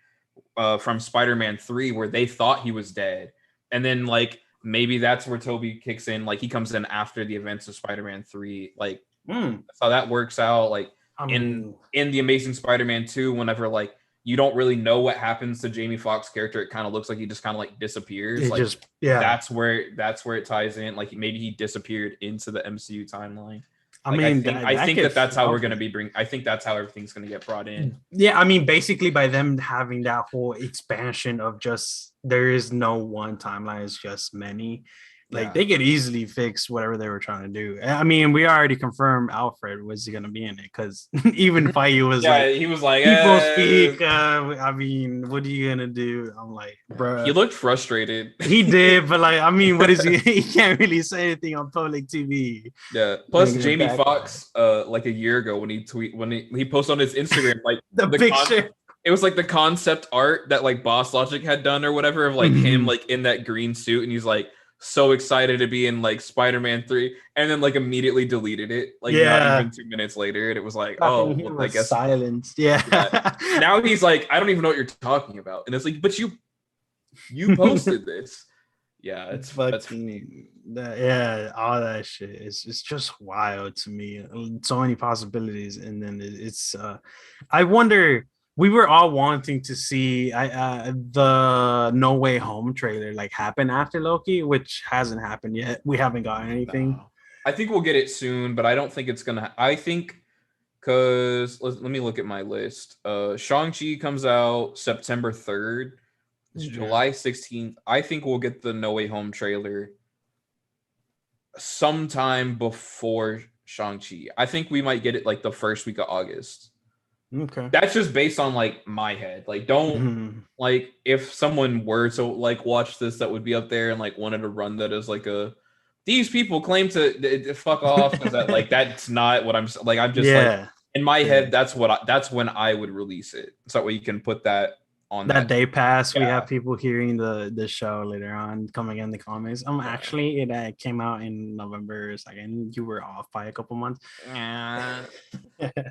from Spider-Man 3 where they thought he was dead, and then like maybe that's where Toby kicks in, like he comes in after the events of Spider-Man 3, like that's how that works out. Like I in mean, the Amazing Spider-Man 2, whenever like you don't really know what happens to Jamie Foxx's character, it kind of looks like he just kind of like disappears. it Like just yeah. that's where it ties in. Like maybe he disappeared into the MCU timeline. I Like mean, I that think could that's how we're help. gonna be I think that's how everything's gonna get brought in. Yeah, I mean, basically by them having that whole expansion of just there is no one timeline, it's just many. Like Yeah. they could easily fix whatever they were trying to do. I mean, we already confirmed Alfred was going to be in it because even Feige was Yeah, like, he was like, people speak. I mean, what are you gonna do? I'm like, bro. He looked frustrated. He did, but like, I mean, what is he? He can't really say anything on public TV. Yeah. Plus, Jamie Foxx, like a year ago when he posted on his Instagram, like the picture. It was like the concept art that like Boss Logic had done or whatever of like him like in that green suit, and he's like so excited to be in like Spider-Man 3, and then like immediately deleted it like not even 2 minutes later, and it was like, oh well, I guess silence. Yeah. Now he's like, I don't even know what you're talking about, and it's like, but you posted this. Yeah, it's fucking yeah, all that shit. It's just wild to me. So many possibilities, and then it's I wonder. We were all wanting to see the No Way Home trailer like happen after Loki, which hasn't happened yet. We haven't gotten anything. No. I think we'll get it soon, but I don't think it's gonna. I think because let me look at my list. Shang-Chi comes out September 3rd. It's July 16th. I think we'll get the No Way Home trailer sometime before Shang-Chi. I think we might get it like the first week of August. Okay. That's just based on like my head. Like don't like if someone were to like watch this that would be up there and like wanted to run that as like a these people claim to fuck off because that like that's not what I'm like. I'm just like in my head that's when I would release it. So that way you can put that on that day pass. We have people hearing the show later on coming in the comments. Actually it came out in November 2nd. You were off by a couple months.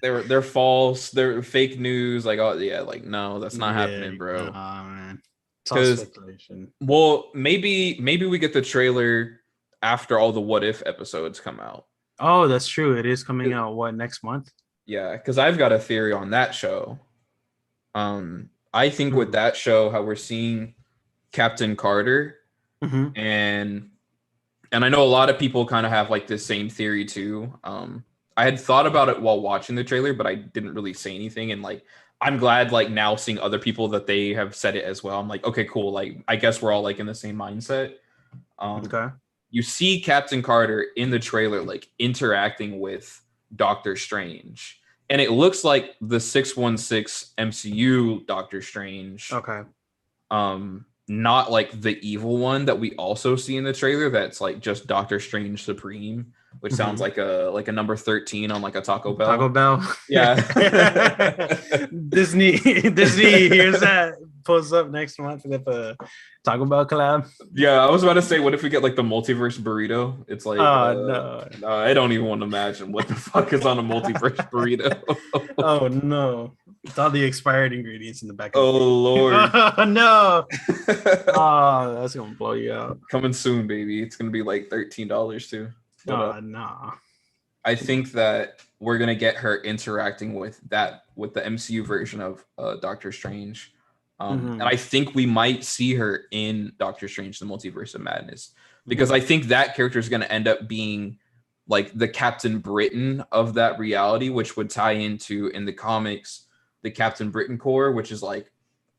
They're false, they're fake news, like oh yeah, like no, that's not happening, bro. Man, because well maybe we get the trailer after all the What If episodes come out. Oh, that's true. It is coming out next month? Yeah, because I've got a theory on that show. I think with that show, how we're seeing Captain Carter, and I know a lot of people kind of have like this same theory too. I had thought about it while watching the trailer, but I didn't really say anything. And like, I'm glad like now seeing other people that they have said it as well. I'm like, okay, cool. Like, I guess we're all like in the same mindset. Okay. You see Captain Carter in the trailer like interacting with Doctor Strange. And it looks like the 616 MCU Doctor Strange. Okay. Not like the evil one that we also see in the trailer. That's like just Doctor Strange Supreme, which sounds like a number 13 on like a Taco Bell. Taco Bell. Yeah. Disney here's that. Post up next month with a Taco Bell collab. Yeah, I was about to say, what if we get like the multiverse burrito? It's like, no, I don't even want to imagine what the fuck is on a multiverse burrito. Oh no, it's all the expired ingredients in the back. Oh Lord, no! Oh, that's gonna blow you out. Coming soon, baby. It's gonna be like $13 too. But, no. I think that we're gonna get her interacting with the MCU version of Doctor Strange. And I think we might see her in Doctor Strange: The Multiverse of Madness, because I think that character is going to end up being like the Captain Britain of that reality, which would tie into in the comics the Captain Britain Corps, which is like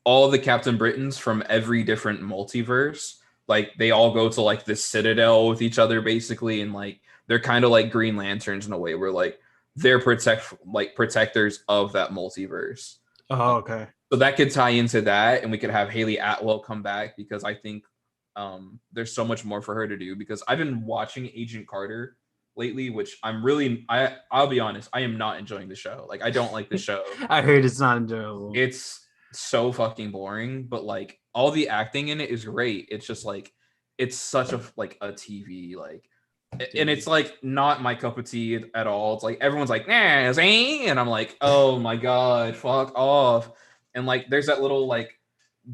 all the Captain Britons from every different multiverse. Like they all go to like this citadel with each other basically, and like they're kind of like Green Lanterns in a way, where like they're protectors of that multiverse. Oh, okay. So that could tie into that, and we could have Haley Atwell come back, because I think there's so much more for her to do. Because I've been watching Agent Carter lately, which I'll be honest, I am not enjoying the show. Like I don't like the show. I heard it's not enjoyable. It's so fucking boring, but like all the acting in it is great. It's just like it's such a TV like and it's like not my cup of tea at all. It's like everyone's like, nah, zing, and I'm like, oh my god, fuck off. And like there's that little like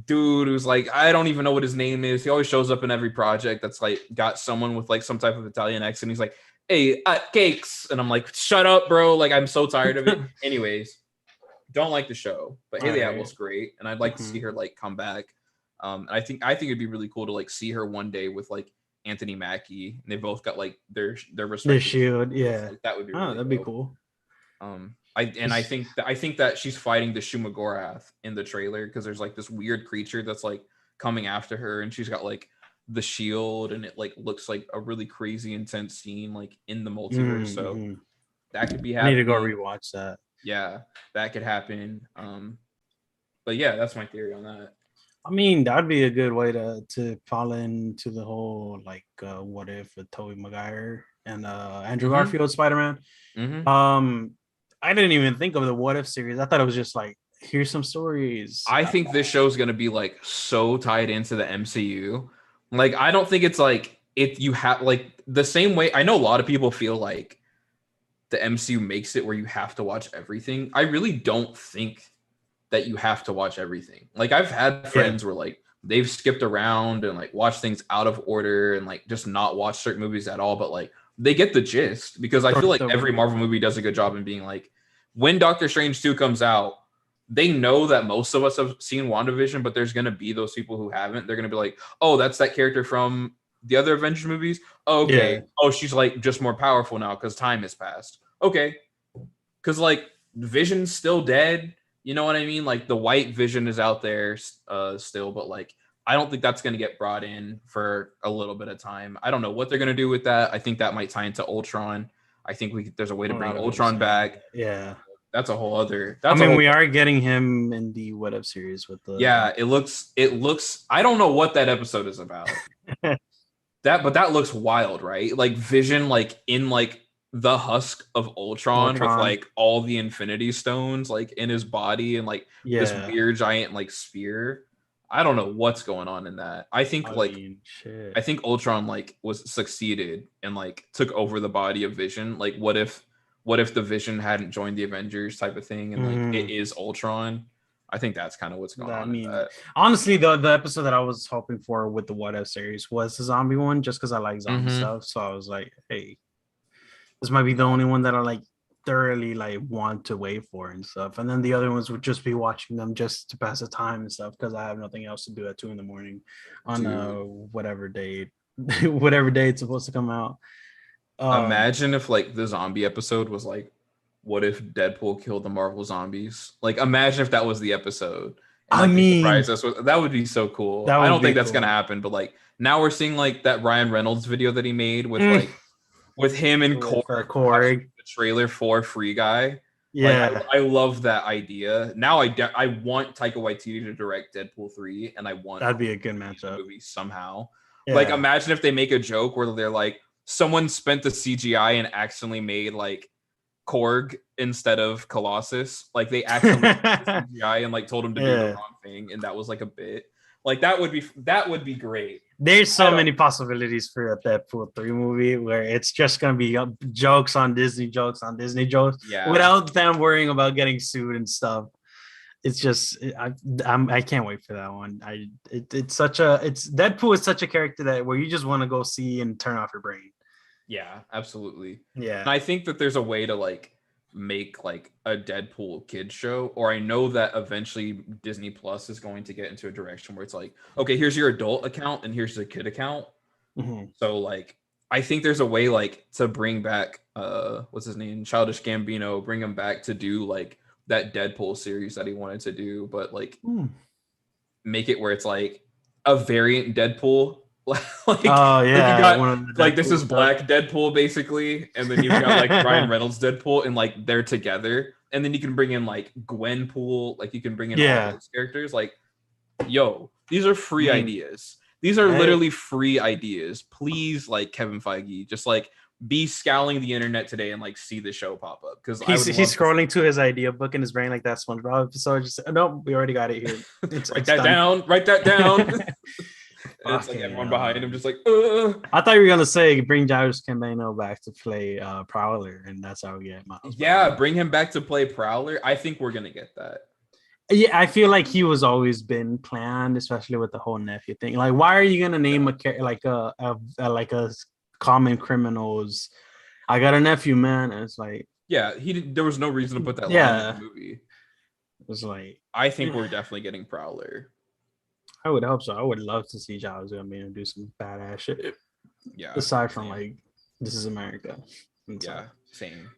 dude who's like, I don't even know what his name is. He always shows up in every project that's like got someone with like some type of Italian accent. He's like, hey, cakes. And I'm like, shut up, bro. Like, I'm so tired of it. Anyways, don't like the show, but Haley Atwell's great. And I'd like to see her like come back. And I think it'd be really cool to like see her one day with like Anthony Mackie. And they both got like their respective The shield. Yeah. Like, that would be really that'd be cool. I think that she's fighting the Shumagorath in the trailer because there's like this weird creature that's like coming after her, and she's got like the shield, and it like looks like a really crazy intense scene like in the multiverse. So that could be happening. I need to go rewatch that. Yeah, that could happen. But yeah, that's my theory on that. I mean, that'd be a good way to fall into the whole like what if with Tobey Maguire and Andrew Garfield Spider-Man. I didn't even think of the What If series. I thought it was just like, here's some stories. I think this show's gonna be like so tied into the MCU. Like, I don't think it's like if you have like the same way. I know a lot of people feel like the MCU makes it where you have to watch everything. I really don't think that you have to watch everything. Like, I've had friends where like they've skipped around and like watched things out of order and like just not watch certain movies at all, but like they get the gist, because I feel like every Marvel movie does a good job in being like, when Doctor Strange 2 comes out, they know that most of us have seen WandaVision, but there's going to be those people who haven't. They're going to be like, oh, that's that character from the other Avengers movies. Oh, okay. Yeah. Oh, she's like just more powerful now because time has passed. Okay. Because like Vision's still dead. You know what I mean? Like the white Vision is out there still, but like, I don't think that's going to get brought in for a little bit of time. I don't know what they're going to do with that. I think that might tie into Ultron. I think there's a way to bring Ultron back. Yeah. That's a whole other. We are getting him in the What If series with the. Yeah, it looks. I don't know what that episode is about. But that looks wild, right? Like Vision, like in like the husk of Ultron with like all the Infinity Stones like in his body and like this weird giant like sphere. I don't know what's going on in that. I think I think Ultron like was succeeded and like took over the body of Vision. Like what if the Vision hadn't joined the Avengers type of thing and like it is Ultron? I think that's kind of what's going on. I mean, honestly, the episode that I was hoping for with the What If series was the zombie one, just because I like zombie stuff. So I was like, hey, this might be the only one that I like thoroughly like want to wait for and stuff. And then the other ones would just be watching them just to pass the time and stuff, because I have nothing else to do at 2 a.m. on whatever day it's supposed to come out. Imagine if like the zombie episode was like, what if Deadpool killed the Marvel zombies? Like, imagine if that was the episode. And, like, I mean, surprise us with, that would be so cool. I don't think that's gonna happen, but like now we're seeing like that Ryan Reynolds video that he made with like with him and Korg, the trailer for Free Guy. Yeah, like, I love that idea. Now I want Taika Waititi to direct Deadpool 3, and I want that'd be a good matchup movie somehow. Yeah. Like, imagine if they make a joke where they're like, someone spent the CGI and accidentally made like Korg instead of Colossus. Like they accidentally made the CGI and like told him to do the wrong thing, and that was like a bit. Like that would be great. There's so many possibilities for a Deadpool 3 movie where it's just gonna be jokes on Disney jokes, without them worrying about getting sued and stuff. It's just I can't wait for that one. Deadpool is such a character that where you just want to go see and turn off your brain. Yeah, absolutely. Yeah, and I think that there's a way to like make like a Deadpool kid show, or I know that eventually Disney Plus is going to get into a direction where it's like, okay, here's your adult account and here's the kid account. So like I think there's a way like to bring back what's his name, Childish Gambino, bring him back to do like that Deadpool series that he wanted to do, but like make it where it's like a variant Deadpool. Like, like this is Black Deadpool basically, and then you've got like Ryan Reynolds Deadpool, and like they're together, and then you can bring in like Gwenpool, like you can bring in all those characters. Like, yo, these are free ideas. These are literally free ideas. Please, like Kevin Feige, just like be scouring the internet today and like see the show pop up, because he's scrolling to his idea book in his brain like that SpongeBob episode. Just no, we already got it here. Write that down. And it's like Fucking everyone behind him just like, I thought you were gonna say bring Jairus Gambino back to play Prowler, and that's how we get Miles. Yeah, bring him back to play Prowler. I think we're gonna get that. Yeah, I feel like he was always been planned, especially with the whole nephew thing. Like, why are you gonna name like a common criminals? I got a nephew, man. And it's like, Yeah, there was no reason to put that line in the movie. It was like, I think we're definitely getting Prowler. I would hope so. I would love to see Giles Gambino do some badass shit. Yeah. Aside from like, this is America. Yeah, same.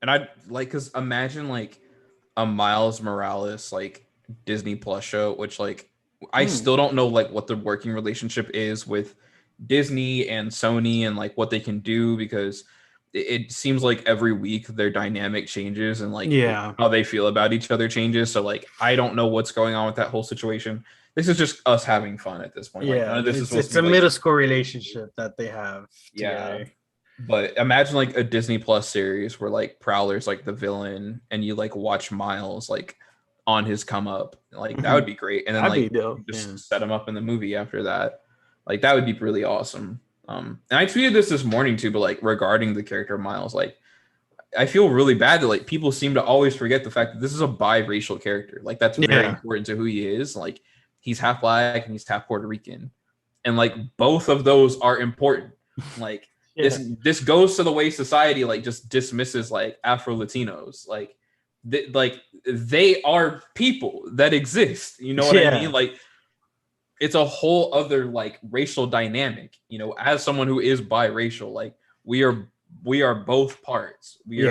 And I'd like, cause imagine like a Miles Morales like Disney Plus show, which like I still don't know like what the working relationship is with Disney and Sony and like what they can do, because it seems like every week their dynamic changes and like how they feel about each other changes. So like I don't know what's going on with that whole situation. This is just us having fun at this point. Yeah, like, it's a middle school relationship that they have. Yeah. Together. But imagine like a Disney Plus series where like Prowler's like the villain and you like watch Miles like on his come up. Like that would be great. And then just set him up in the movie after that. Like that would be really awesome. And I tweeted this morning too, but like regarding the character of Miles, like I feel really bad that like people seem to always forget the fact that this is a biracial character. Like that's very important to who he is. Like he's half Black and he's half Puerto Rican. And like both of those are important. Like this goes to the way society like just dismisses like Afro Latinos. Like they are people that exist. You know what I mean? Like it's a whole other like racial dynamic. You know, as someone who is biracial, like we are both parts. We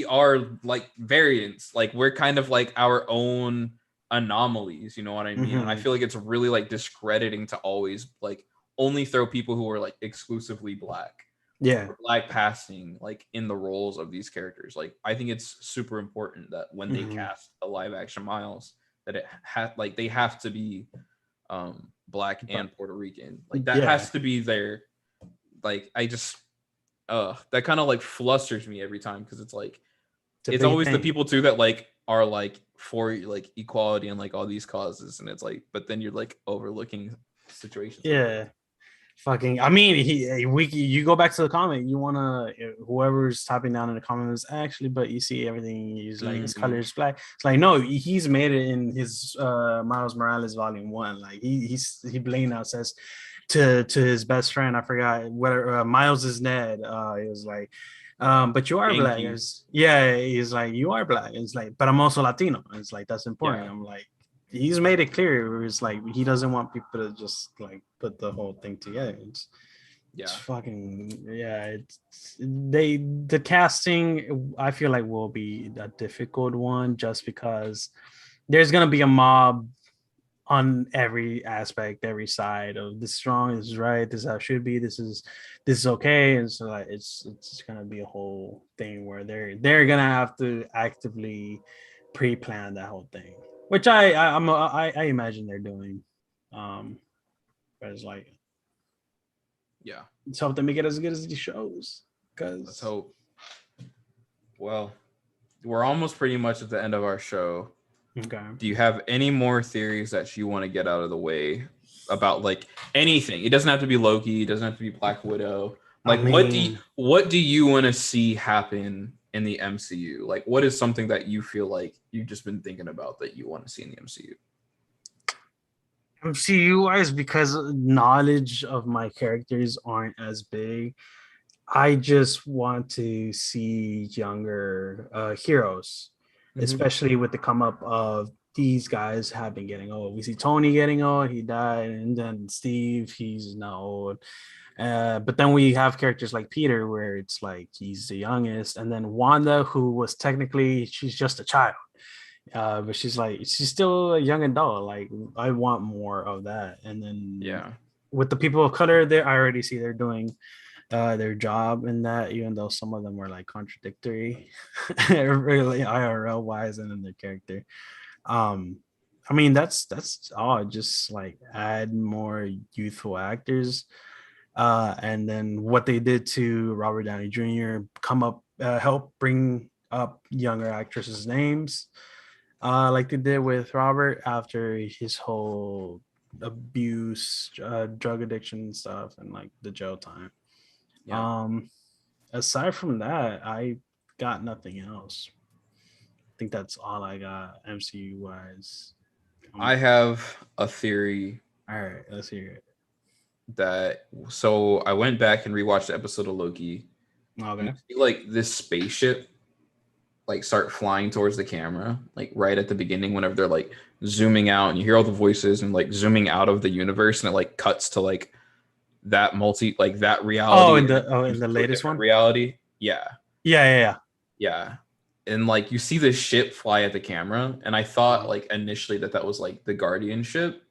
are like variants. Like we're kind of like our own anomalies. You know what I mean? And I feel like it's really like discrediting to always like only throw people who are like exclusively Black, Black passing like in the roles of these characters. Like I think it's super important that when they cast a live action Miles, that it like they have to be Black and Puerto Rican. Like that has to be there. Like I just that kind of like flusters me every time, because it's like it's always the people too that like are like for like equality and like all these causes, and it's like, but then you're like overlooking situations. Fucking, I mean, you go back to the comment, you wanna whoever's typing down in the comments actually, but you see everything. He's like his color is Black. It's like no, he's made it in his Miles Morales Volume 1. Like he blamed out says to his best friend, I forgot whether Miles is Ned. He was like, but you are Black. He's like, you are Black. It's like, but I'm also Latino. It's like that's important. I'm like, he's made it clear. It's like he doesn't want people to just like put the whole thing together. It's fucking the casting I feel like will be a difficult one, just because there's gonna be a mob on every aspect, every side of this is wrong, this is right, this is how it should be, this is okay. And so like it's gonna be a whole thing where they're gonna have to actively pre-plan that whole thing, which I imagine they're doing. But it's like, let's hope they make it as good as these shows. Because let's hope. Well, we're almost pretty much at the end of our show. Okay. Do you have any more theories that you want to get out of the way about like anything? It doesn't have to be Loki. It doesn't have to be Black Widow. Like, what do you want to see happen in the MCU? Like, what is something that you feel like you've just been thinking about that you want to see in the MCU? MCU wise, because knowledge of my characters aren't as big, I just want to see younger heroes, especially with the come up of these guys have been getting old. We see Tony getting old, he died, and then Steve, he's now old. But then we have characters like Peter, where it's like he's the youngest, and then Wanda, who was technically she's just a child. But she's still a young adult. Like I want more of that. And then with the people of color there, I already see they're doing their job in that, even though some of them were like contradictory really IRL wise and in their character. I mean that's all, just like add more youthful actors. And then what they did to Robert Downey Jr. help bring up younger actresses' names. Like they did with Robert after his whole abuse, drug addiction and stuff, and like the jail time. Yeah. Aside from that, I got nothing else. I think that's all I got MCU wise. I have a theory All right, let's hear it. that so I went back and rewatched the episode of Loki. And Okay. you see like this spaceship like start flying towards the camera, like right at the beginning, whenever they're like zooming out and you hear all the voices and like zooming out of the universe, and it like cuts to like that that reality In the to a latest different one. reality. Yeah. Yeah. Yeah. And like you see the ship fly at the camera, and I thought Mhm. like initially that was like the Guardian ship,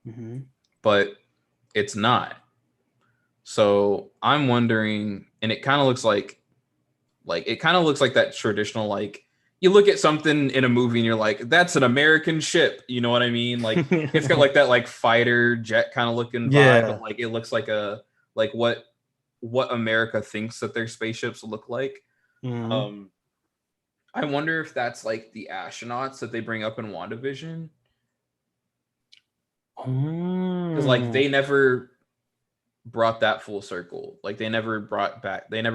Mm-hmm. but it's not. So I'm wondering, and it kind of looks like that traditional, like you look at something in a movie and you're like, that's an American ship. You know what I mean? Like it's got like that like fighter jet kind of looking vibe, Yeah. but like it looks like like what America thinks that their spaceships look like. Mm-hmm. Um, I wonder if that's like the astronauts that they bring up in WandaVision, because like Mm. they never brought that full circle. Like they never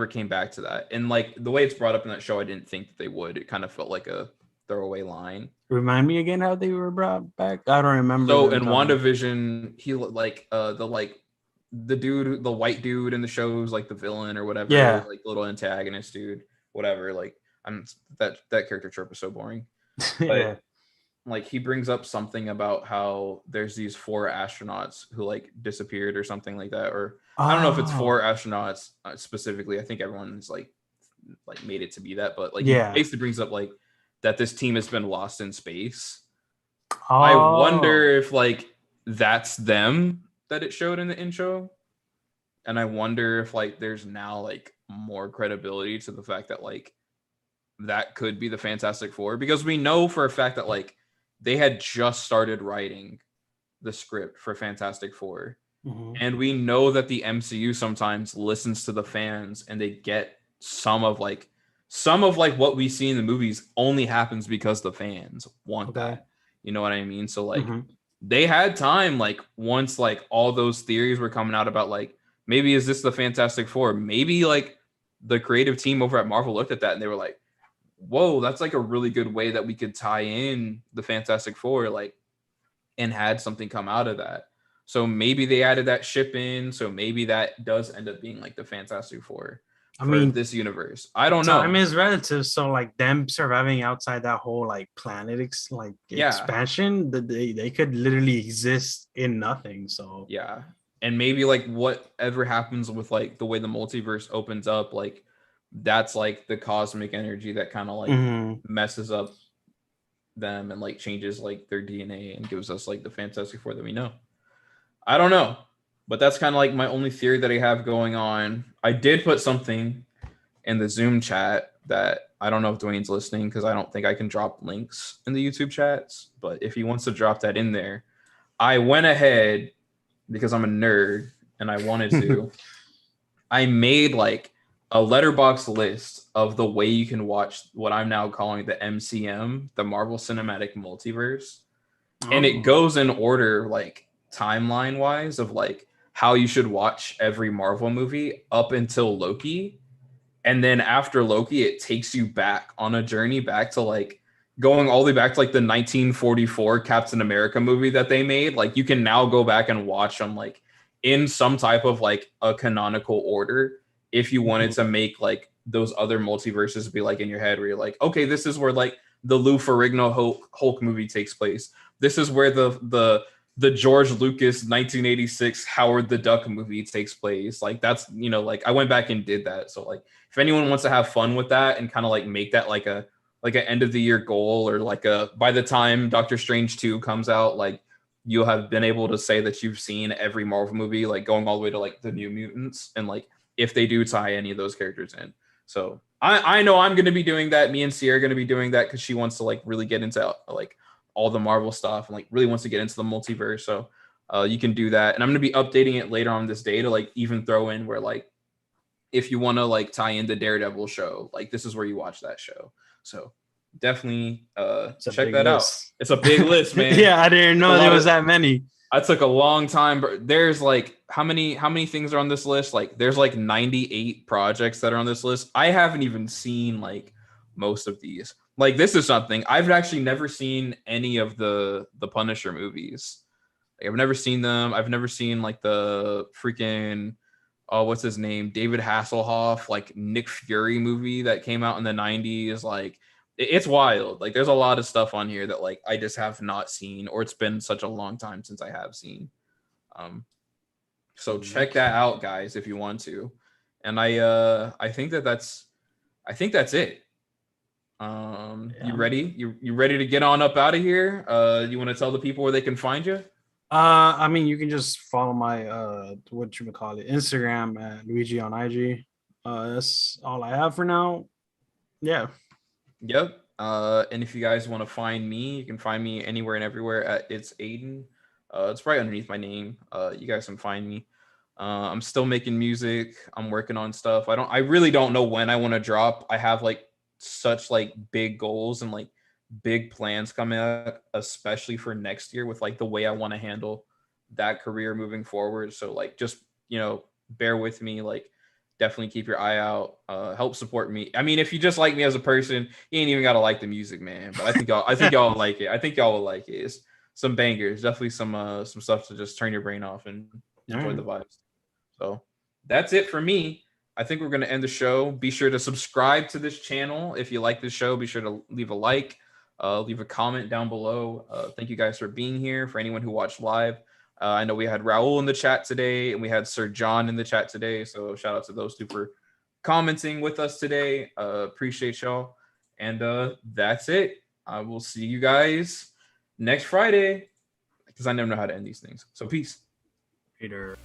came back to that. And like the way it's brought up in that show, I didn't think that they would. It kind of felt like a throwaway line. Remind me again how they were brought back. I don't remember So them in talking. WandaVision, he like the dude, the white dude in the shows, like the villain or whatever, Yeah. like little antagonist dude, whatever. Like I'm that character trope is so boring. But Yeah. like he brings up something about how there's these 4 astronauts who like disappeared or something like that, or I don't know if it's Oh. 4 astronauts specifically. I think everyone's like made it to be that, but like he Yeah. basically brings up like that this team has been lost in space. I Oh. wonder if like that's them that it showed in the intro, and I wonder if like there's now like more credibility to the fact that like that could be the Fantastic Four, because we know for a fact that like they had just started writing the script for Fantastic Four. Mhm. And we know that the MCU sometimes listens to the fans, and they get some of what we see in the movies only happens because the fans want Okay. that. You know what I mean? So like Mhm. they had time, like once like all those theories were coming out about like maybe is this the Fantastic Four? Maybe like the creative team over at Marvel looked at that and they were like, whoa, that's like a really good way that we could tie in the Fantastic Four, like, and had something come out of that. So maybe they added that ship in. So maybe that does end up being like the Fantastic Four I for mean, this universe. I don't time know. is relative, so like them surviving outside that whole like planet Yeah. expansion, that they could literally exist in nothing. So Yeah. And maybe like whatever happens with like the way the multiverse opens up, like that's like the cosmic energy that kind of like Mhm. messes up them and like changes like their DNA and gives us like the Fantastic Four that we know. I don't know, but that's kind of like my only theory that I have going on. I did put something in the Zoom chat that I don't know if Dwayne's listening, because I don't think I can drop links in the YouTube chats. But if he wants to drop that in there, I went ahead because I'm a nerd and I wanted to. I made like a letterbox list of the way you can watch what I'm now calling the MCM, the Marvel Cinematic Multiverse, and it Oh, goes in order like timeline wise of like how you should watch every Marvel movie up until Loki. And then after Loki, it takes you back on a journey back to like going all the way back to like the 1944 Captain America movie that they made. Like you can now go back and watch them like in some type of like a canonical order if you wanted to make like those other multiverses be like in your head where you're like, okay, this is where like the Lou Ferrigno Hulk movie takes place. This is where the George Lucas 1986 Howard the Duck movie takes place. Like that's, like I went back and did that. So like if anyone wants to have fun with that and kind of like make that like an end of the year goal, or like a by the time Doctor Strange 2 comes out, like you'll have been able to say that you've seen every Marvel movie, like going all the way to like the New Mutants, and like if they do tie any of those characters in. So I know I'm gonna be doing that. Me and Sierra are gonna be doing that because she wants to like really get into like all the Marvel stuff and like really wants to get into the multiverse. So you can do that. And I'm gonna be updating it later on this day to like even throw in where like if you want to like tie in the Daredevil show, like this is where you watch that show. So definitely it's a check big that out. list. It's a big list, man. Yeah, I didn't It's a know there lot was of that many. I took a long time, but there's like how many things are on this list? Like there's like 98 projects that are on this list. I haven't even seen like most of these. Like this is something I've actually never seen any of the Punisher movies. Like I've never seen them. I've never seen like the freaking what's his name? David Hasselhoff, like Nick Fury movie that came out in the 90s. Like it's wild. Like there's a lot of stuff on here that like I just have not seen, or it's been such a long time since I have seen. Um, so check that out, guys, if you want to. And I think that's it. You ready? You ready to get on up out of here? You want to tell the people where they can find you? I mean, you can just follow my what you call it, Instagram at Luigi on IG. That's all I have for now. Yeah. Yep. And if you guys want to find me, you can find me anywhere and everywhere at It's Aiden. It's right underneath my name. You guys can find me. I'm still making music. I'm working on stuff. I really don't know when I want to drop. I have like such like big goals and like big plans coming up, especially for next year with like the way I want to handle that career moving forward. So like just, bear with me. Like definitely keep your eye out. Help support me. I mean, if you just like me as a person, you ain't even gotta like the music, man. But I think y'all will like it. I think y'all will like it. It's some bangers, definitely some stuff to just turn your brain off and enjoy the vibes. So that's it for me. I think we're gonna end the show. Be sure to subscribe to this channel if you like this show. Be sure to leave a like, leave a comment down below. Thank you guys for being here. For anyone who watched live, I know we had Raul in the chat today, and we had Sir John in the chat today. So shout out to those two for commenting with us today. Appreciate y'all. And that's it. I will see you guys next Friday because I never know how to end these things. So peace. Peter.